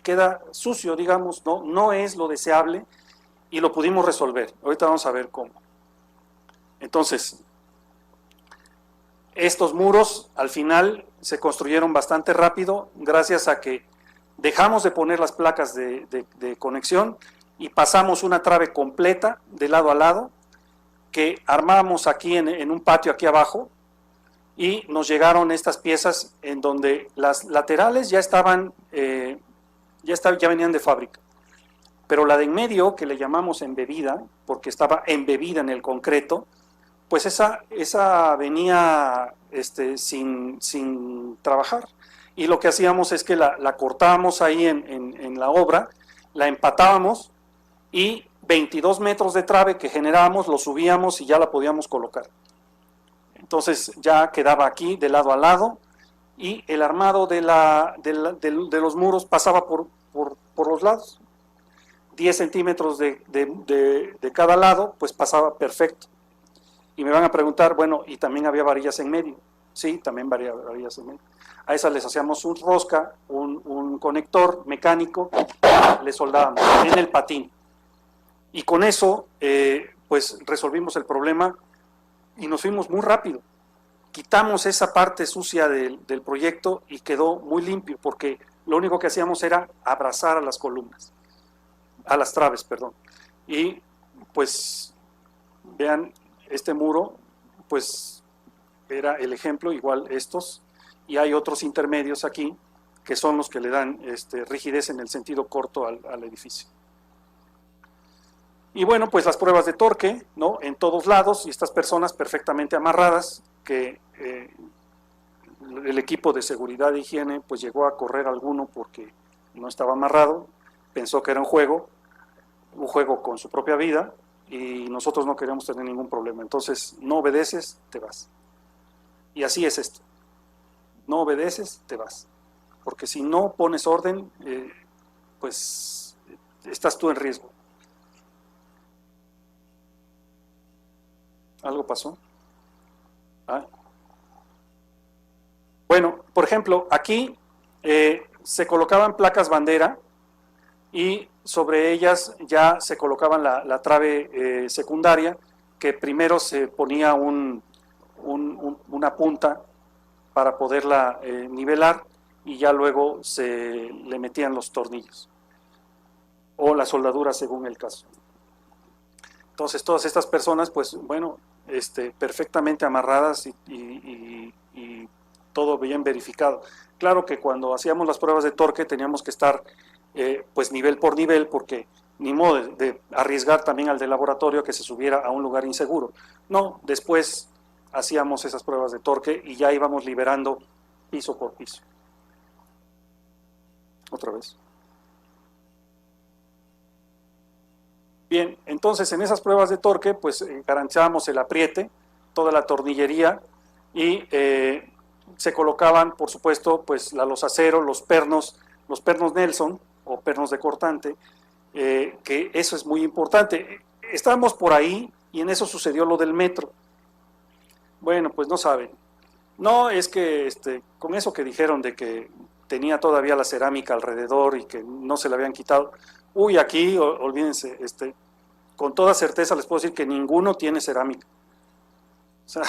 S7: queda sucio, digamos, no es lo deseable, y lo pudimos resolver. Ahorita vamos a ver cómo. Entonces, estos muros al final se construyeron bastante rápido, gracias a que dejamos de poner las placas de conexión y pasamos una trave completa de lado a lado, que armamos aquí en un patio aquí abajo, y nos llegaron estas piezas en donde las laterales ya estaban, ya venían de fábrica, pero la de en medio, que le llamamos embebida, porque estaba embebida en el concreto, pues esa venía sin trabajar, y lo que hacíamos es que la cortábamos ahí en la obra, la empatábamos, y 22 metros de trave que generábamos, lo subíamos y ya la podíamos colocar. Entonces ya quedaba aquí de lado a lado, y el armado de los muros pasaba por los lados. 10 centímetros de cada lado, pues pasaba perfecto. Y me van a preguntar, bueno, ¿y también había varillas en medio? Sí, también había varillas en medio. A esas les hacíamos un rosca, un conector mecánico, le soldábamos en el patín. Y con eso, pues resolvimos el problema y nos fuimos muy rápido. Quitamos esa parte sucia del proyecto y quedó muy limpio, porque lo único que hacíamos era abrazar a las columnas, a las traves, perdón. Y pues vean, este muro, pues era el ejemplo, igual estos, y hay otros intermedios aquí, que son los que le dan rigidez en el sentido corto al edificio. Y bueno, pues las pruebas de torque, ¿no? En todos lados, y estas personas perfectamente amarradas, que el equipo de seguridad e higiene pues llegó a correr alguno porque no estaba amarrado, pensó que era un juego con su propia vida, y nosotros no queríamos tener ningún problema. Entonces, no obedeces, te vas. Y así es esto. No obedeces, te vas. Porque si no pones orden, pues estás tú en riesgo. ¿Algo pasó? ¿Ah? Bueno, por ejemplo, aquí se colocaban placas bandera, y sobre ellas ya se colocaban la trave secundaria, que primero se ponía una punta para poderla nivelar, y ya luego se le metían los tornillos o la soldadura según el caso. Entonces todas estas personas, pues bueno, perfectamente amarradas y todo bien verificado. Claro que cuando hacíamos las pruebas de torque teníamos que estar pues nivel por nivel, porque ni modo de arriesgar también al de laboratorio que se subiera a un lugar inseguro. No, después hacíamos esas pruebas de torque y ya íbamos liberando piso por piso. Otra vez. Bien, entonces en esas pruebas de torque pues garantizábamos el apriete, toda la tornillería, y se colocaban, por supuesto, pues los aceros, los pernos Nelson o pernos de cortante, que eso es muy importante. Estábamos por ahí y en eso sucedió lo del metro. Bueno, pues no saben. No, es que con eso que dijeron de que tenía todavía la cerámica alrededor y que no se la habían quitado. Uy, aquí, olvídense, con toda certeza les puedo decir que ninguno tiene cerámica. O sea,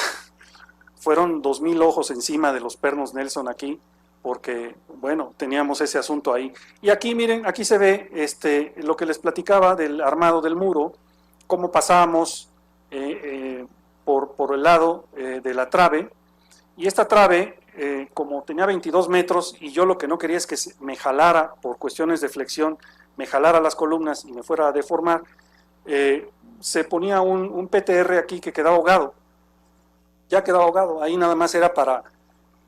S7: fueron 2000 ojos encima de los pernos Nelson aquí, porque, bueno, teníamos ese asunto ahí. Y aquí, miren, aquí se ve lo que les platicaba del armado del muro, cómo pasábamos por el lado de la trave, y esta trave, como tenía 22 metros, y yo lo que no quería es que me jalara, por cuestiones de flexión, me jalara las columnas y me fuera a deformar, se ponía un PTR aquí que quedaba ahogado. Ya quedaba ahogado, ahí nada más era para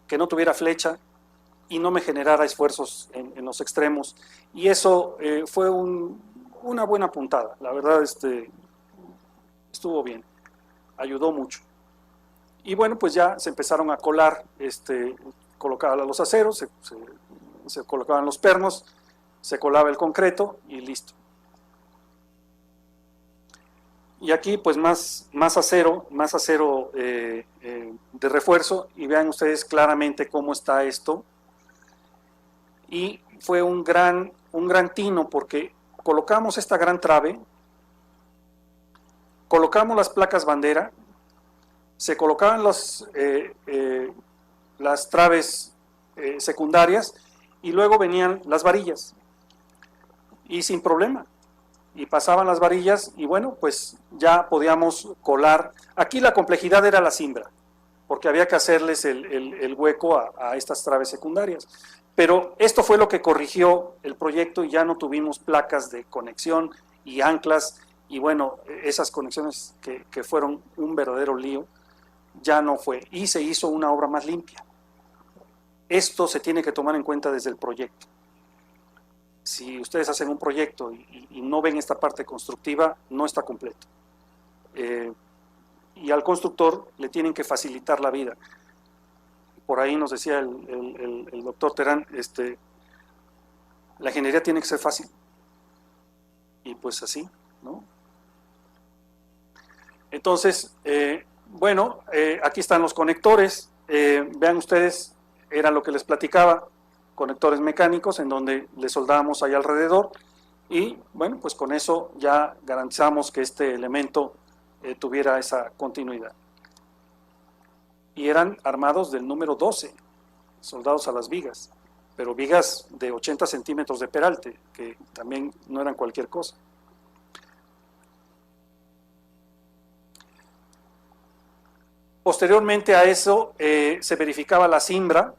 S7: que no tuviera flecha y no me generara esfuerzos en los extremos, y eso fue una buena puntada, la verdad estuvo bien, ayudó mucho. Y bueno, pues ya se empezaron a colar, colocaban los aceros, se colocaban los pernos, se colaba el concreto y listo. Y aquí pues más acero de refuerzo, y vean ustedes claramente cómo está esto. Y fue un gran tino, porque colocamos esta gran trave, colocamos las placas bandera, se colocaban las traves secundarias, y luego venían las varillas, y sin problema, y pasaban las varillas, y bueno, pues ya podíamos colar. Aquí la complejidad era la cimbra, porque había que hacerles el hueco a estas traves secundarias, pero esto fue lo que corrigió el proyecto, y ya no tuvimos placas de conexión y anclas, y bueno, esas conexiones que fueron un verdadero lío, ya no fue, y se hizo una obra más limpia. Esto se tiene que tomar en cuenta desde el proyecto. Si ustedes hacen un proyecto y no ven esta parte constructiva, no está completo. Y al constructor le tienen que facilitar la vida. Por ahí nos decía el doctor Terán, la ingeniería tiene que ser fácil. Y pues así, ¿no? Entonces, bueno, aquí están los conectores. Vean ustedes, era lo que les platicaba, conectores mecánicos en donde le soldábamos ahí alrededor, y bueno, pues con eso ya garantizamos que este elemento tuviera esa continuidad. Y eran armados del número 12, soldados a las vigas, pero vigas de 80 centímetros de peralte, que también no eran cualquier cosa. Posteriormente a eso se verificaba la cimbra,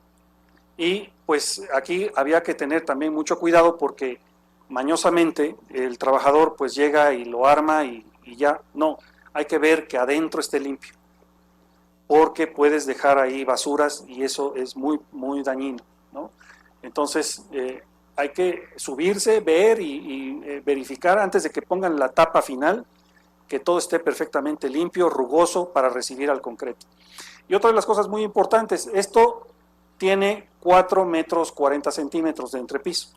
S7: y pues aquí había que tener también mucho cuidado, porque mañosamente el trabajador pues llega y lo arma y ya. No, hay que ver que adentro esté limpio, porque puedes dejar ahí basuras y eso es muy, muy dañino, ¿no? Entonces hay que subirse, ver y verificar antes de que pongan la tapa final, que todo esté perfectamente limpio, rugoso, para recibir al concreto. Y otra de las cosas muy importantes, esto tiene 4 metros 40 centímetros de entrepiso.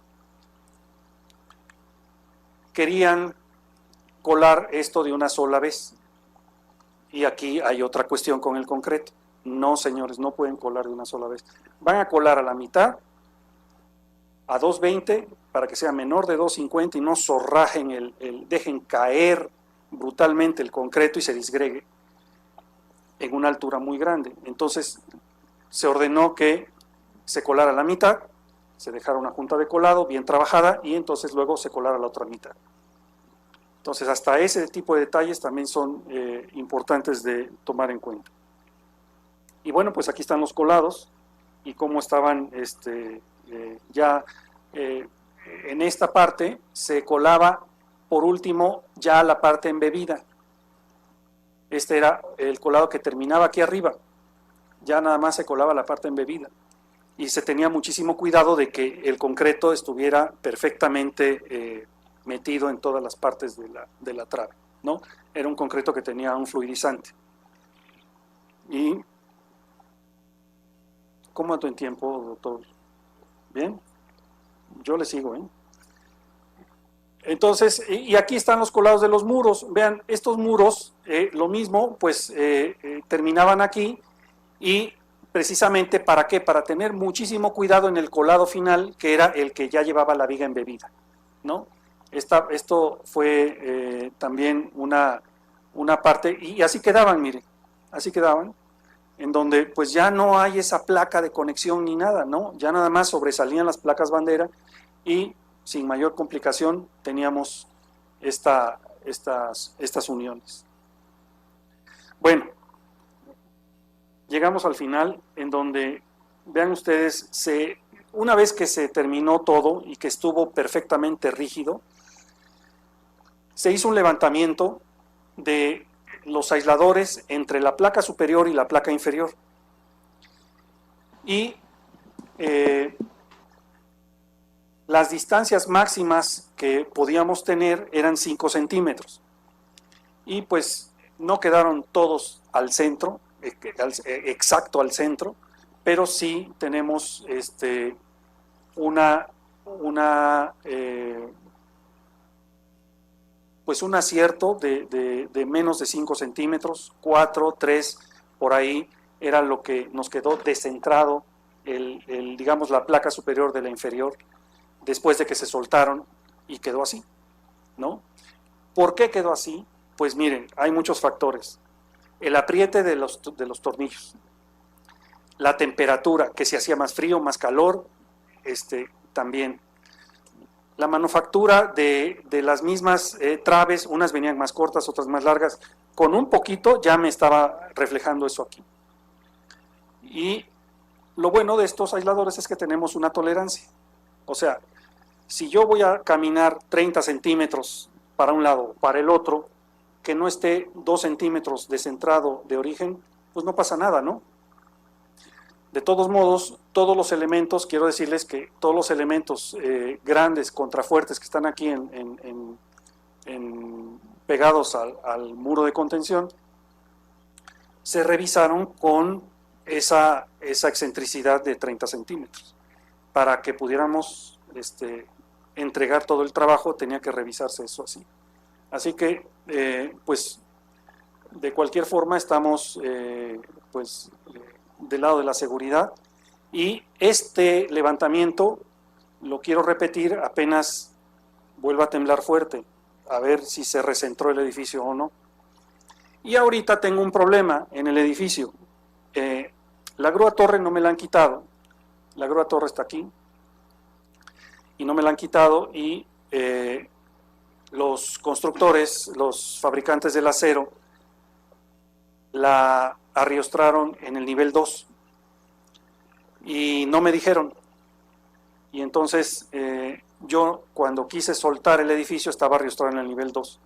S7: Querían colar esto de una sola vez, y aquí hay otra cuestión con el concreto. No, señores, no pueden colar de una sola vez. Van a colar a la mitad, a 220 para que sea menor de 250 y no zorrajen, dejen caer brutalmente el concreto y se disgregue en una altura muy grande. Entonces se ordenó que se colara la mitad, se dejara una junta de colado bien trabajada y entonces luego se colara la otra mitad. Entonces hasta ese tipo de detalles también son importantes de tomar en cuenta. Y bueno, pues aquí están los colados y cómo estaban en esta parte se colaba por último ya la parte embebida. Este era el colado que terminaba aquí arriba, ya nada más se colaba la parte embebida y se tenía muchísimo cuidado de que el concreto estuviera perfectamente metido en todas las partes de la trave, ¿no? Era un concreto que tenía un fluidizante. Y ¿cómo ando en tiempo, doctor? ¿Bien? Yo le sigo, ¿eh? Entonces, y aquí están los colados de los muros. Vean, estos muros, lo mismo, pues terminaban aquí y precisamente ¿para qué? Para tener muchísimo cuidado en el colado final, que era el que ya llevaba la viga embebida, ¿no? Esto fue también una parte, y así quedaban, miren, así quedaban, en donde pues ya no hay esa placa de conexión ni nada, ¿no? Ya nada más sobresalían las placas bandera y sin mayor complicación teníamos estas uniones. Bueno, llegamos al final en donde, vean ustedes, una vez que se terminó todo y que estuvo perfectamente rígido, se hizo un levantamiento de los aisladores entre la placa superior y la placa inferior. Y las distancias máximas que podíamos tener eran 5 centímetros. Y pues no quedaron todos al centro, exacto al centro, pero sí tenemos pues un acierto de menos de 5 centímetros, 4, 3, por ahí era lo que nos quedó descentrado, digamos, la placa superior de la inferior, después de que se soltaron y quedó así, ¿no? ¿Por qué quedó así? Pues miren, hay muchos factores. El apriete de los tornillos, la temperatura, que si hacía más frío, más calor, también. La manufactura de las mismas traves, unas venían más cortas, otras más largas, con un poquito ya me estaba reflejando eso aquí. Y lo bueno de estos aisladores es que tenemos una tolerancia. O sea, si yo voy a caminar 30 centímetros para un lado o para el otro, que no esté 2 centímetros descentrado de origen, pues no pasa nada, ¿no? De todos modos, todos los elementos, quiero decirles que todos los elementos grandes, contrafuertes que están aquí pegados al muro de contención, se revisaron con esa excentricidad de 30 centímetros. Para que pudiéramos entregar todo el trabajo, tenía que revisarse eso así. Así que, pues, de cualquier forma estamos, del lado de la seguridad, y este levantamiento, lo quiero repetir, apenas vuelva a temblar fuerte, a ver si se recentró el edificio o no. Y ahorita tengo un problema en el edificio. La grúa torre no me la han quitado, la grúa torre está aquí, y no me la han quitado, y los constructores, los fabricantes del acero, la arriostraron en el nivel 2 y no me dijeron, y entonces yo cuando quise soltar el edificio estaba arriostrado en el nivel 2.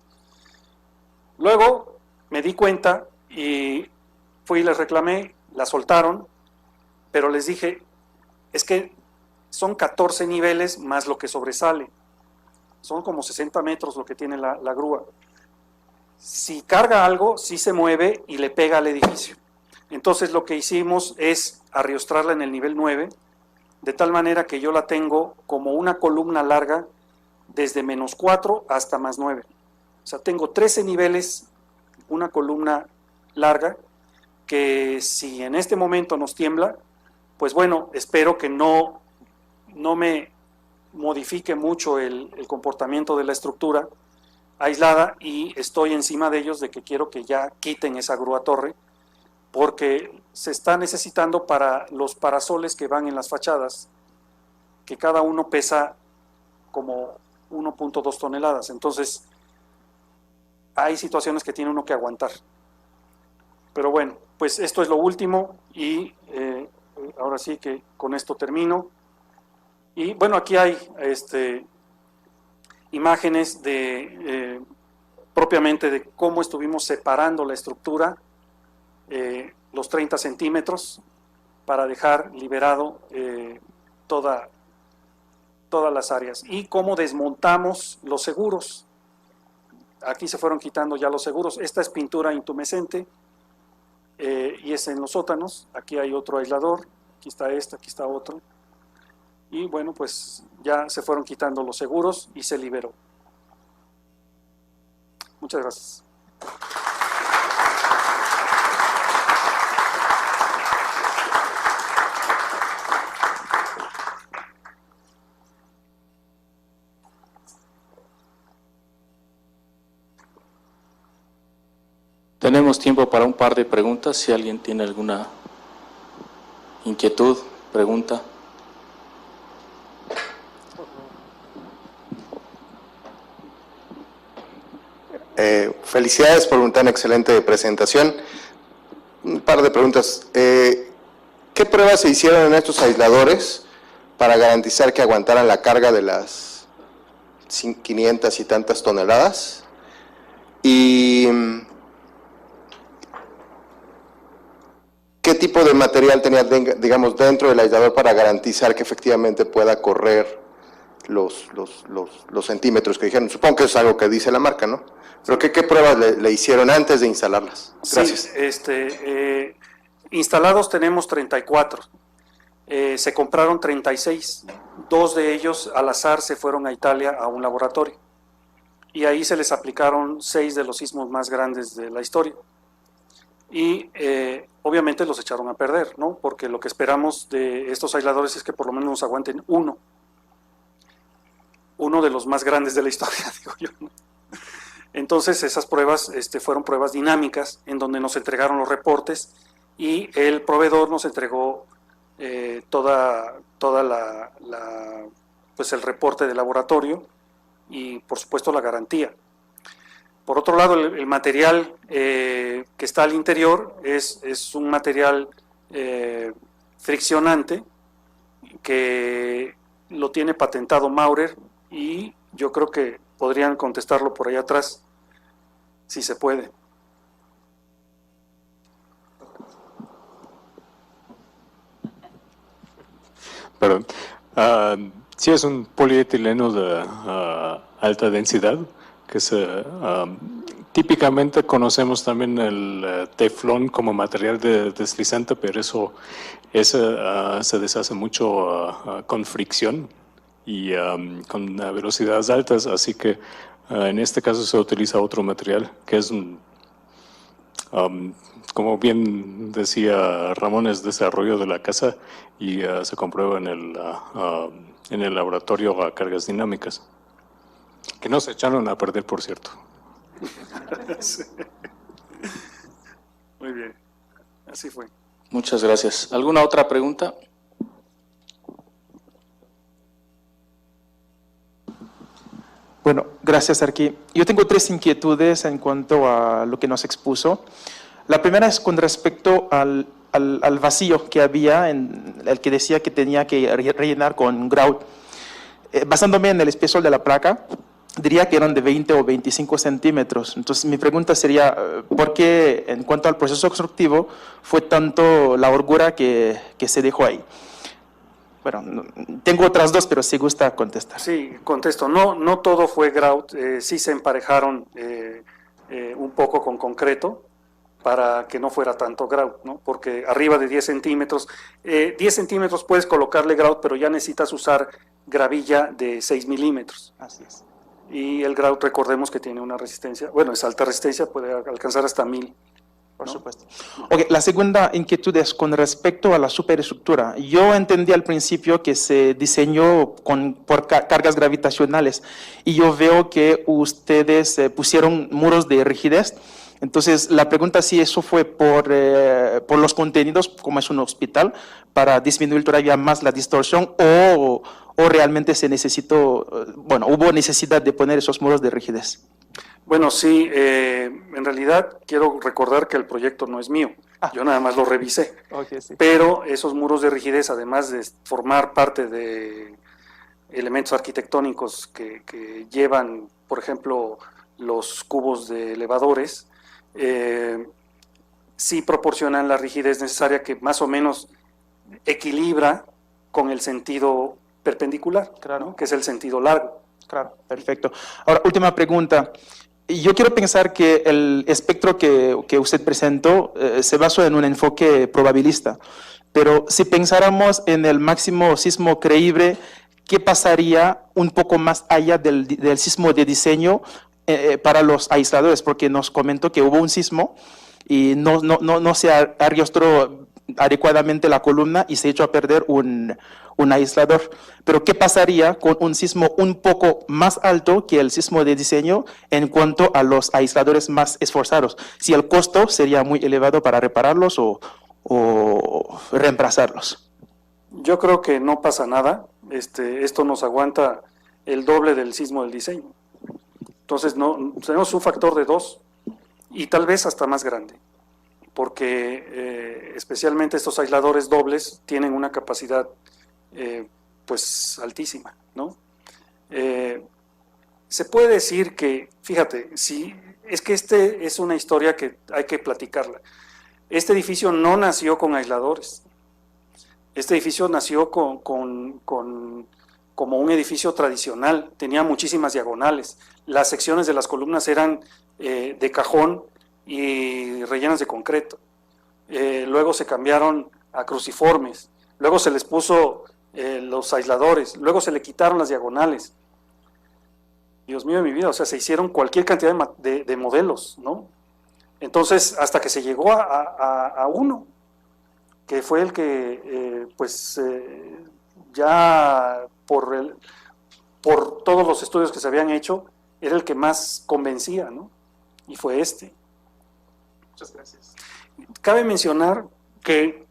S7: Luego me di cuenta y fui y les reclamé, la soltaron, pero les dije, es que son 14 niveles más lo que sobresale, son como 60 metros lo que tiene la grúa. Si carga algo, sí se mueve y le pega al edificio. Entonces lo que hicimos es arriostrarla en el nivel 9, de tal manera que yo la tengo como una columna larga desde -4 hasta +9. O sea, tengo 13 niveles, una columna larga, que si en este momento nos tiembla, pues bueno, espero que no me modifique mucho el comportamiento de la estructura aislada, y estoy encima de ellos de que quiero que ya quiten esa grúa torre, porque se está necesitando para los parasoles que van en las fachadas, que cada uno pesa como 1.2 toneladas, entonces hay situaciones que tiene uno que aguantar. Pero bueno, pues esto es lo último, y ahora sí que con esto termino. Y bueno, aquí hay imágenes de propiamente de cómo estuvimos separando la estructura, los 30 centímetros, para dejar liberado todas las áreas, y cómo desmontamos los seguros. Aquí se fueron quitando ya los seguros. Esta es pintura intumescente, y es en los sótanos. Aquí hay otro aislador, aquí está aquí está otro. Y bueno, pues ya se fueron quitando los seguros y se liberó. Muchas gracias.
S2: Tenemos tiempo para un par de preguntas, si alguien tiene alguna inquietud, pregunta.
S4: Felicidades por una tan excelente presentación. Un par de preguntas. ¿Qué pruebas se hicieron en estos aisladores para garantizar que aguantaran la carga de las 500 y tantas toneladas? Y ¿qué tipo de material tenía, digamos, dentro del aislador para garantizar que efectivamente pueda correr los centímetros que dijeron? Supongo que eso es algo que dice la marca, ¿no? Pero ¿qué pruebas le hicieron antes de instalarlas? Gracias.
S7: Sí, instalados tenemos 34. Se compraron 36. 2 de ellos al azar se fueron a Italia a un laboratorio. Y ahí se les aplicaron 6 de los sismos más grandes de la historia. Y obviamente los echaron a perder, ¿no? Porque lo que esperamos de estos aisladores es que por lo menos nos aguanten uno de los más grandes de la historia, digo yo, ¿no? Entonces esas pruebas fueron pruebas dinámicas, en donde nos entregaron los reportes, y el proveedor nos entregó toda pues el reporte de laboratorio, y por supuesto la garantía. Por otro lado, el material que está al interior es un material friccionante que lo tiene patentado Maurer, y yo creo que podrían contestarlo por ahí atrás, si se puede.
S8: Perdón. Sí, es un polietileno de alta densidad, que típicamente conocemos también el teflón como material deslizante, pero eso se deshace mucho con fricción y con velocidades altas, así que en este caso se utiliza otro material que es como bien decía Ramón, es desarrollo de la casa, y se comprueba en el laboratorio a cargas dinámicas, que no se echaron a perder, por cierto.
S7: Sí. Muy bien, así fue.
S2: Muchas gracias. ¿Alguna otra pregunta?
S9: Bueno, gracias, Arqui. Yo tengo 3 inquietudes en cuanto a lo que nos expuso. La primera es con respecto al vacío que había, en el que decía que tenía que rellenar con grout. Basándome en el espesor de la placa, diría que eran de 20 o 25 centímetros. Entonces, mi pregunta sería, ¿por qué, en cuanto al proceso constructivo, fue tanto la holgura que se dejó ahí? Bueno, tengo otras 2, pero si gusta contestar.
S7: Sí, contesto. No todo fue grout, sí se emparejaron un poco con concreto para que no fuera tanto grout, ¿no? Porque arriba de 10 centímetros, 10 centímetros puedes colocarle grout, pero ya necesitas usar gravilla de 6 milímetros.
S9: Así es.
S7: Y el grout, recordemos que tiene una resistencia, bueno, es alta resistencia, puede alcanzar hasta 1000.
S9: Por supuesto. Okay, la segunda inquietud es con respecto a la superestructura. Yo entendí al principio que se diseñó por cargas gravitacionales y yo veo que ustedes pusieron muros de rigidez. Entonces, la pregunta es si eso fue por los contenidos, como es un hospital, para disminuir todavía más la distorsión o realmente se necesitó, bueno, hubo necesidad de poner esos muros de rigidez.
S7: Bueno, sí, en realidad quiero recordar que el proyecto no es mío, yo nada más lo revisé,
S9: Okay, sí.
S7: pero esos muros de rigidez, además de formar parte de elementos arquitectónicos que llevan, por ejemplo, los cubos de elevadores, sí proporcionan la rigidez necesaria que más o menos equilibra con el sentido perpendicular,
S9: Claro.
S7: ¿no? Que es el sentido largo.
S9: Claro, perfecto. Ahora, última pregunta. Yo quiero pensar que el espectro que usted presentó se basa en un enfoque probabilista, pero si pensáramos en el máximo sismo creíble, ¿qué pasaría un poco más allá del sismo de diseño para los aisladores? Porque nos comentó que hubo un sismo y no se arrastró adecuadamente la columna y se echó a perder un aislador. Pero ¿qué pasaría con un sismo un poco más alto que el sismo de diseño en cuanto a los aisladores más esforzados? Si el costo sería muy elevado para repararlos o reemplazarlos.
S7: Yo creo que no pasa nada, esto nos aguanta el doble del sismo del diseño. Entonces tenemos un factor de 2 y tal vez hasta más grande, porque especialmente estos aisladores dobles tienen una capacidad pues altísima, ¿no? Se puede decir que, fíjate, si es que es una historia que hay que platicarla. Este edificio no nació con aisladores. Este edificio nació como un edificio tradicional, tenía muchísimas diagonales. Las secciones de las columnas eran de cajón y rellenas de concreto. Luego se cambiaron a cruciformes, luego se les puso los aisladores, luego se le quitaron las diagonales. Dios mío de mi vida, o sea, se hicieron cualquier cantidad de modelos, ¿no? Entonces, hasta que se llegó a uno, que fue el que, ya por todos los estudios que se habían hecho, era el que más convencía, ¿no? Y fue este.
S9: Muchas gracias.
S7: Cabe mencionar que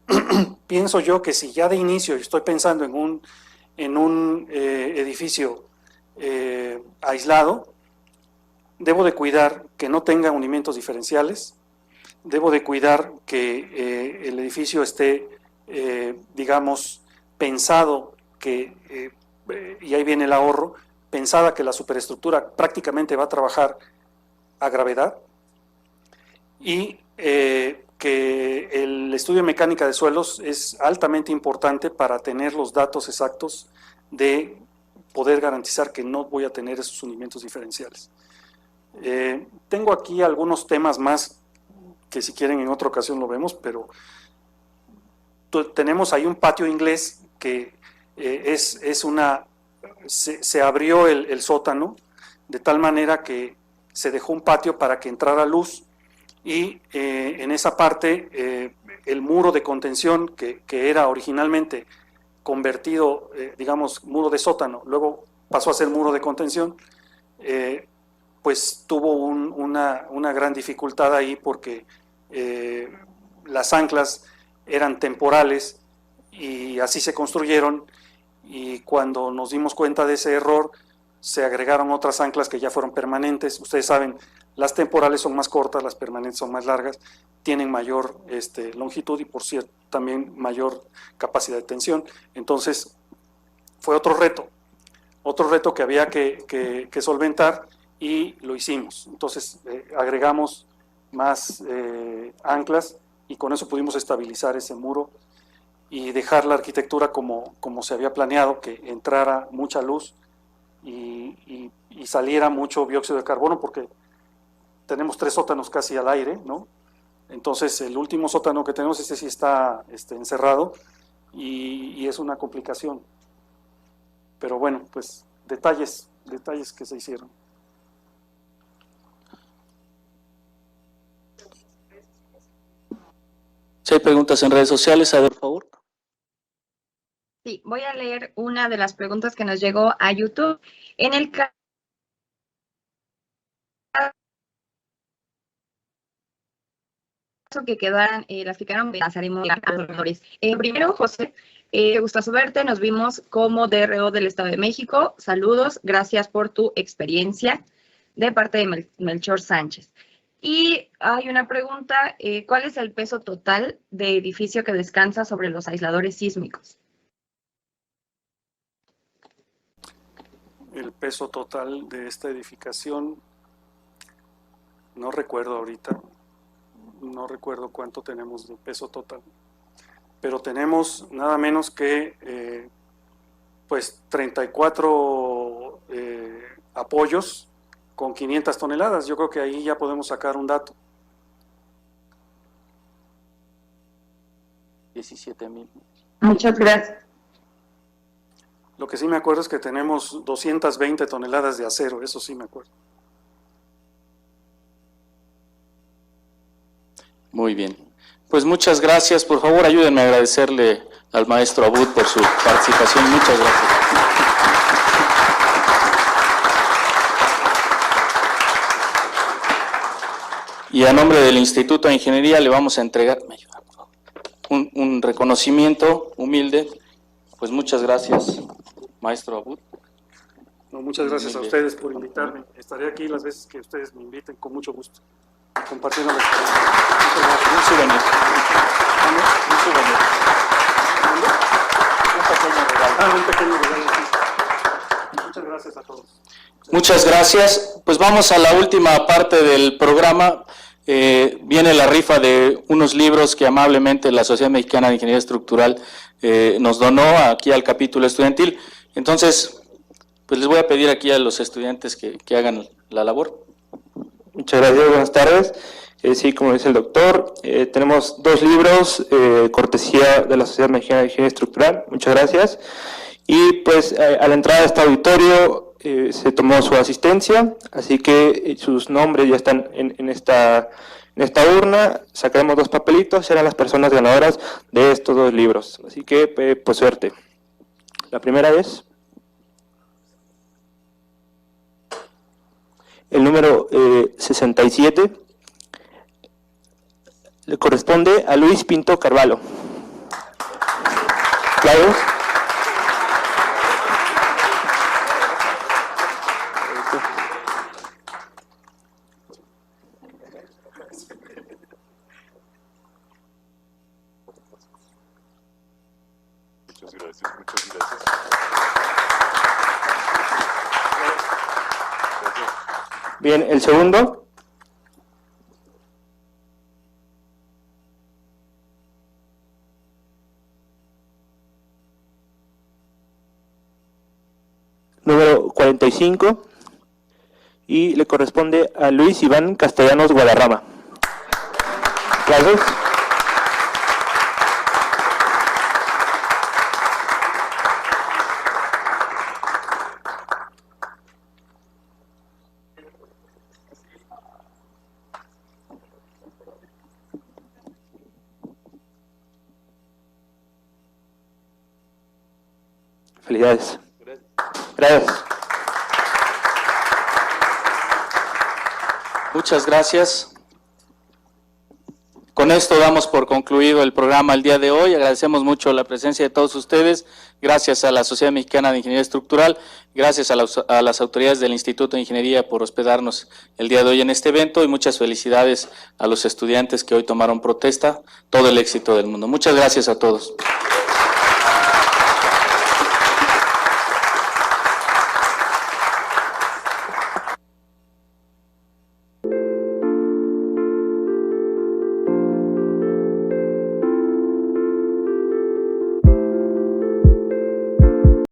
S7: pienso yo que si ya de inicio estoy pensando en un edificio aislado, debo de cuidar que no tenga unimientos diferenciales, debo de cuidar que el edificio esté, digamos, pensado que, y ahí viene el ahorro, pensada que la superestructura prácticamente va a trabajar a gravedad y que el estudio de mecánica de suelos es altamente importante para tener los datos exactos de poder garantizar que no voy a tener esos hundimientos diferenciales. Tengo aquí algunos temas más que si quieren en otra ocasión lo vemos, pero tenemos ahí un patio inglés que se abrió el sótano de tal manera que se dejó un patio para que entrara luz y en esa parte el muro de contención que era originalmente convertido, digamos, muro de sótano, luego pasó a ser muro de contención, pues tuvo una gran dificultad ahí porque las anclas eran temporales y así se construyeron, y cuando nos dimos cuenta de ese error se agregaron otras anclas que ya fueron permanentes. Ustedes saben, las temporales son más cortas, las permanentes son más largas, tienen mayor longitud y por cierto también mayor capacidad de tensión. Entonces fue otro reto que había que solventar y lo hicimos. Entonces agregamos más anclas y con eso pudimos estabilizar ese muro y dejar la arquitectura como se había planeado, que entrara mucha luz y saliera mucho dióxido de carbono, porque tenemos 3 sótanos casi al aire, ¿no? Entonces el último sótano que tenemos, sí está encerrado y es una complicación. Pero bueno, pues detalles que se hicieron.
S2: Si hay preguntas en redes sociales, a ver, por favor.
S1: Sí, voy a leer una de las preguntas que nos llegó a YouTube. En el caso que quedaran, las que quedaron, pasaremos a los honores. Primero, José, gustoso verte, nos vimos como DRO del Estado de México. Saludos, gracias por tu experiencia, de parte de Melchor Sánchez. Y hay una pregunta, ¿cuál es el peso total de edificio que descansa sobre los aisladores sísmicos?
S7: El peso total de esta edificación, no recuerdo ahorita, no recuerdo cuánto tenemos de peso total, pero tenemos nada menos que pues 34 apoyos con 500 toneladas. Yo creo que ahí ya podemos sacar un dato.
S2: 17,000.
S1: Muchas gracias.
S7: Lo que sí me acuerdo es que tenemos 220 toneladas de acero, eso sí me acuerdo.
S2: Muy bien. Pues muchas gracias. Por favor, ayúdenme a agradecerle al maestro Abud por su participación. Muchas gracias. Y a nombre del Instituto de Ingeniería le vamos a entregar un reconocimiento humilde. Pues muchas gracias, maestro Abud.
S7: No, muchas gracias a ustedes por invitarme. Estaré aquí las veces que ustedes me inviten, con mucho gusto, compartiendo la experiencia.
S2: Un souvenir. Un souvenir. Un pequeño regalo.
S7: Un pequeño regalo. Muchas gracias a todos.
S2: Muchas gracias. Pues vamos a la última parte del programa. Viene la rifa de unos libros que amablemente la Sociedad Mexicana de Ingeniería Estructural nos donó aquí al capítulo estudiantil. Entonces, pues les voy a pedir aquí a los estudiantes que hagan la labor.
S10: Muchas gracias, buenas tardes. Sí, como dice el doctor, tenemos 2 libros, cortesía de la Sociedad Mexicana de Ingeniería Estructural. Muchas gracias. Y pues a la entrada de este auditorio se tomó su asistencia, así que sus nombres ya están en esta urna. Sacaremos 2 papelitos, serán las personas ganadoras de estos 2 libros. Así que, pues suerte. La primera es el número 67, le corresponde a Luis Pinto Carvalho. ¿Claro?
S8: Muchas gracias, muchas gracias.
S10: Bien, el segundo. Número 45. Y le corresponde a Luis Iván Castellanos Guadarrama. Gracias. Felicidades. Gracias.
S2: Muchas gracias. Con esto damos por concluido el programa el día de hoy. Agradecemos mucho la presencia de todos ustedes. Gracias a la Sociedad Mexicana de Ingeniería Estructural. Gracias a las autoridades del Instituto de Ingeniería por hospedarnos el día de hoy en este evento. Y muchas felicidades a los estudiantes que hoy tomaron protesta. Todo el éxito del mundo. Muchas gracias a todos.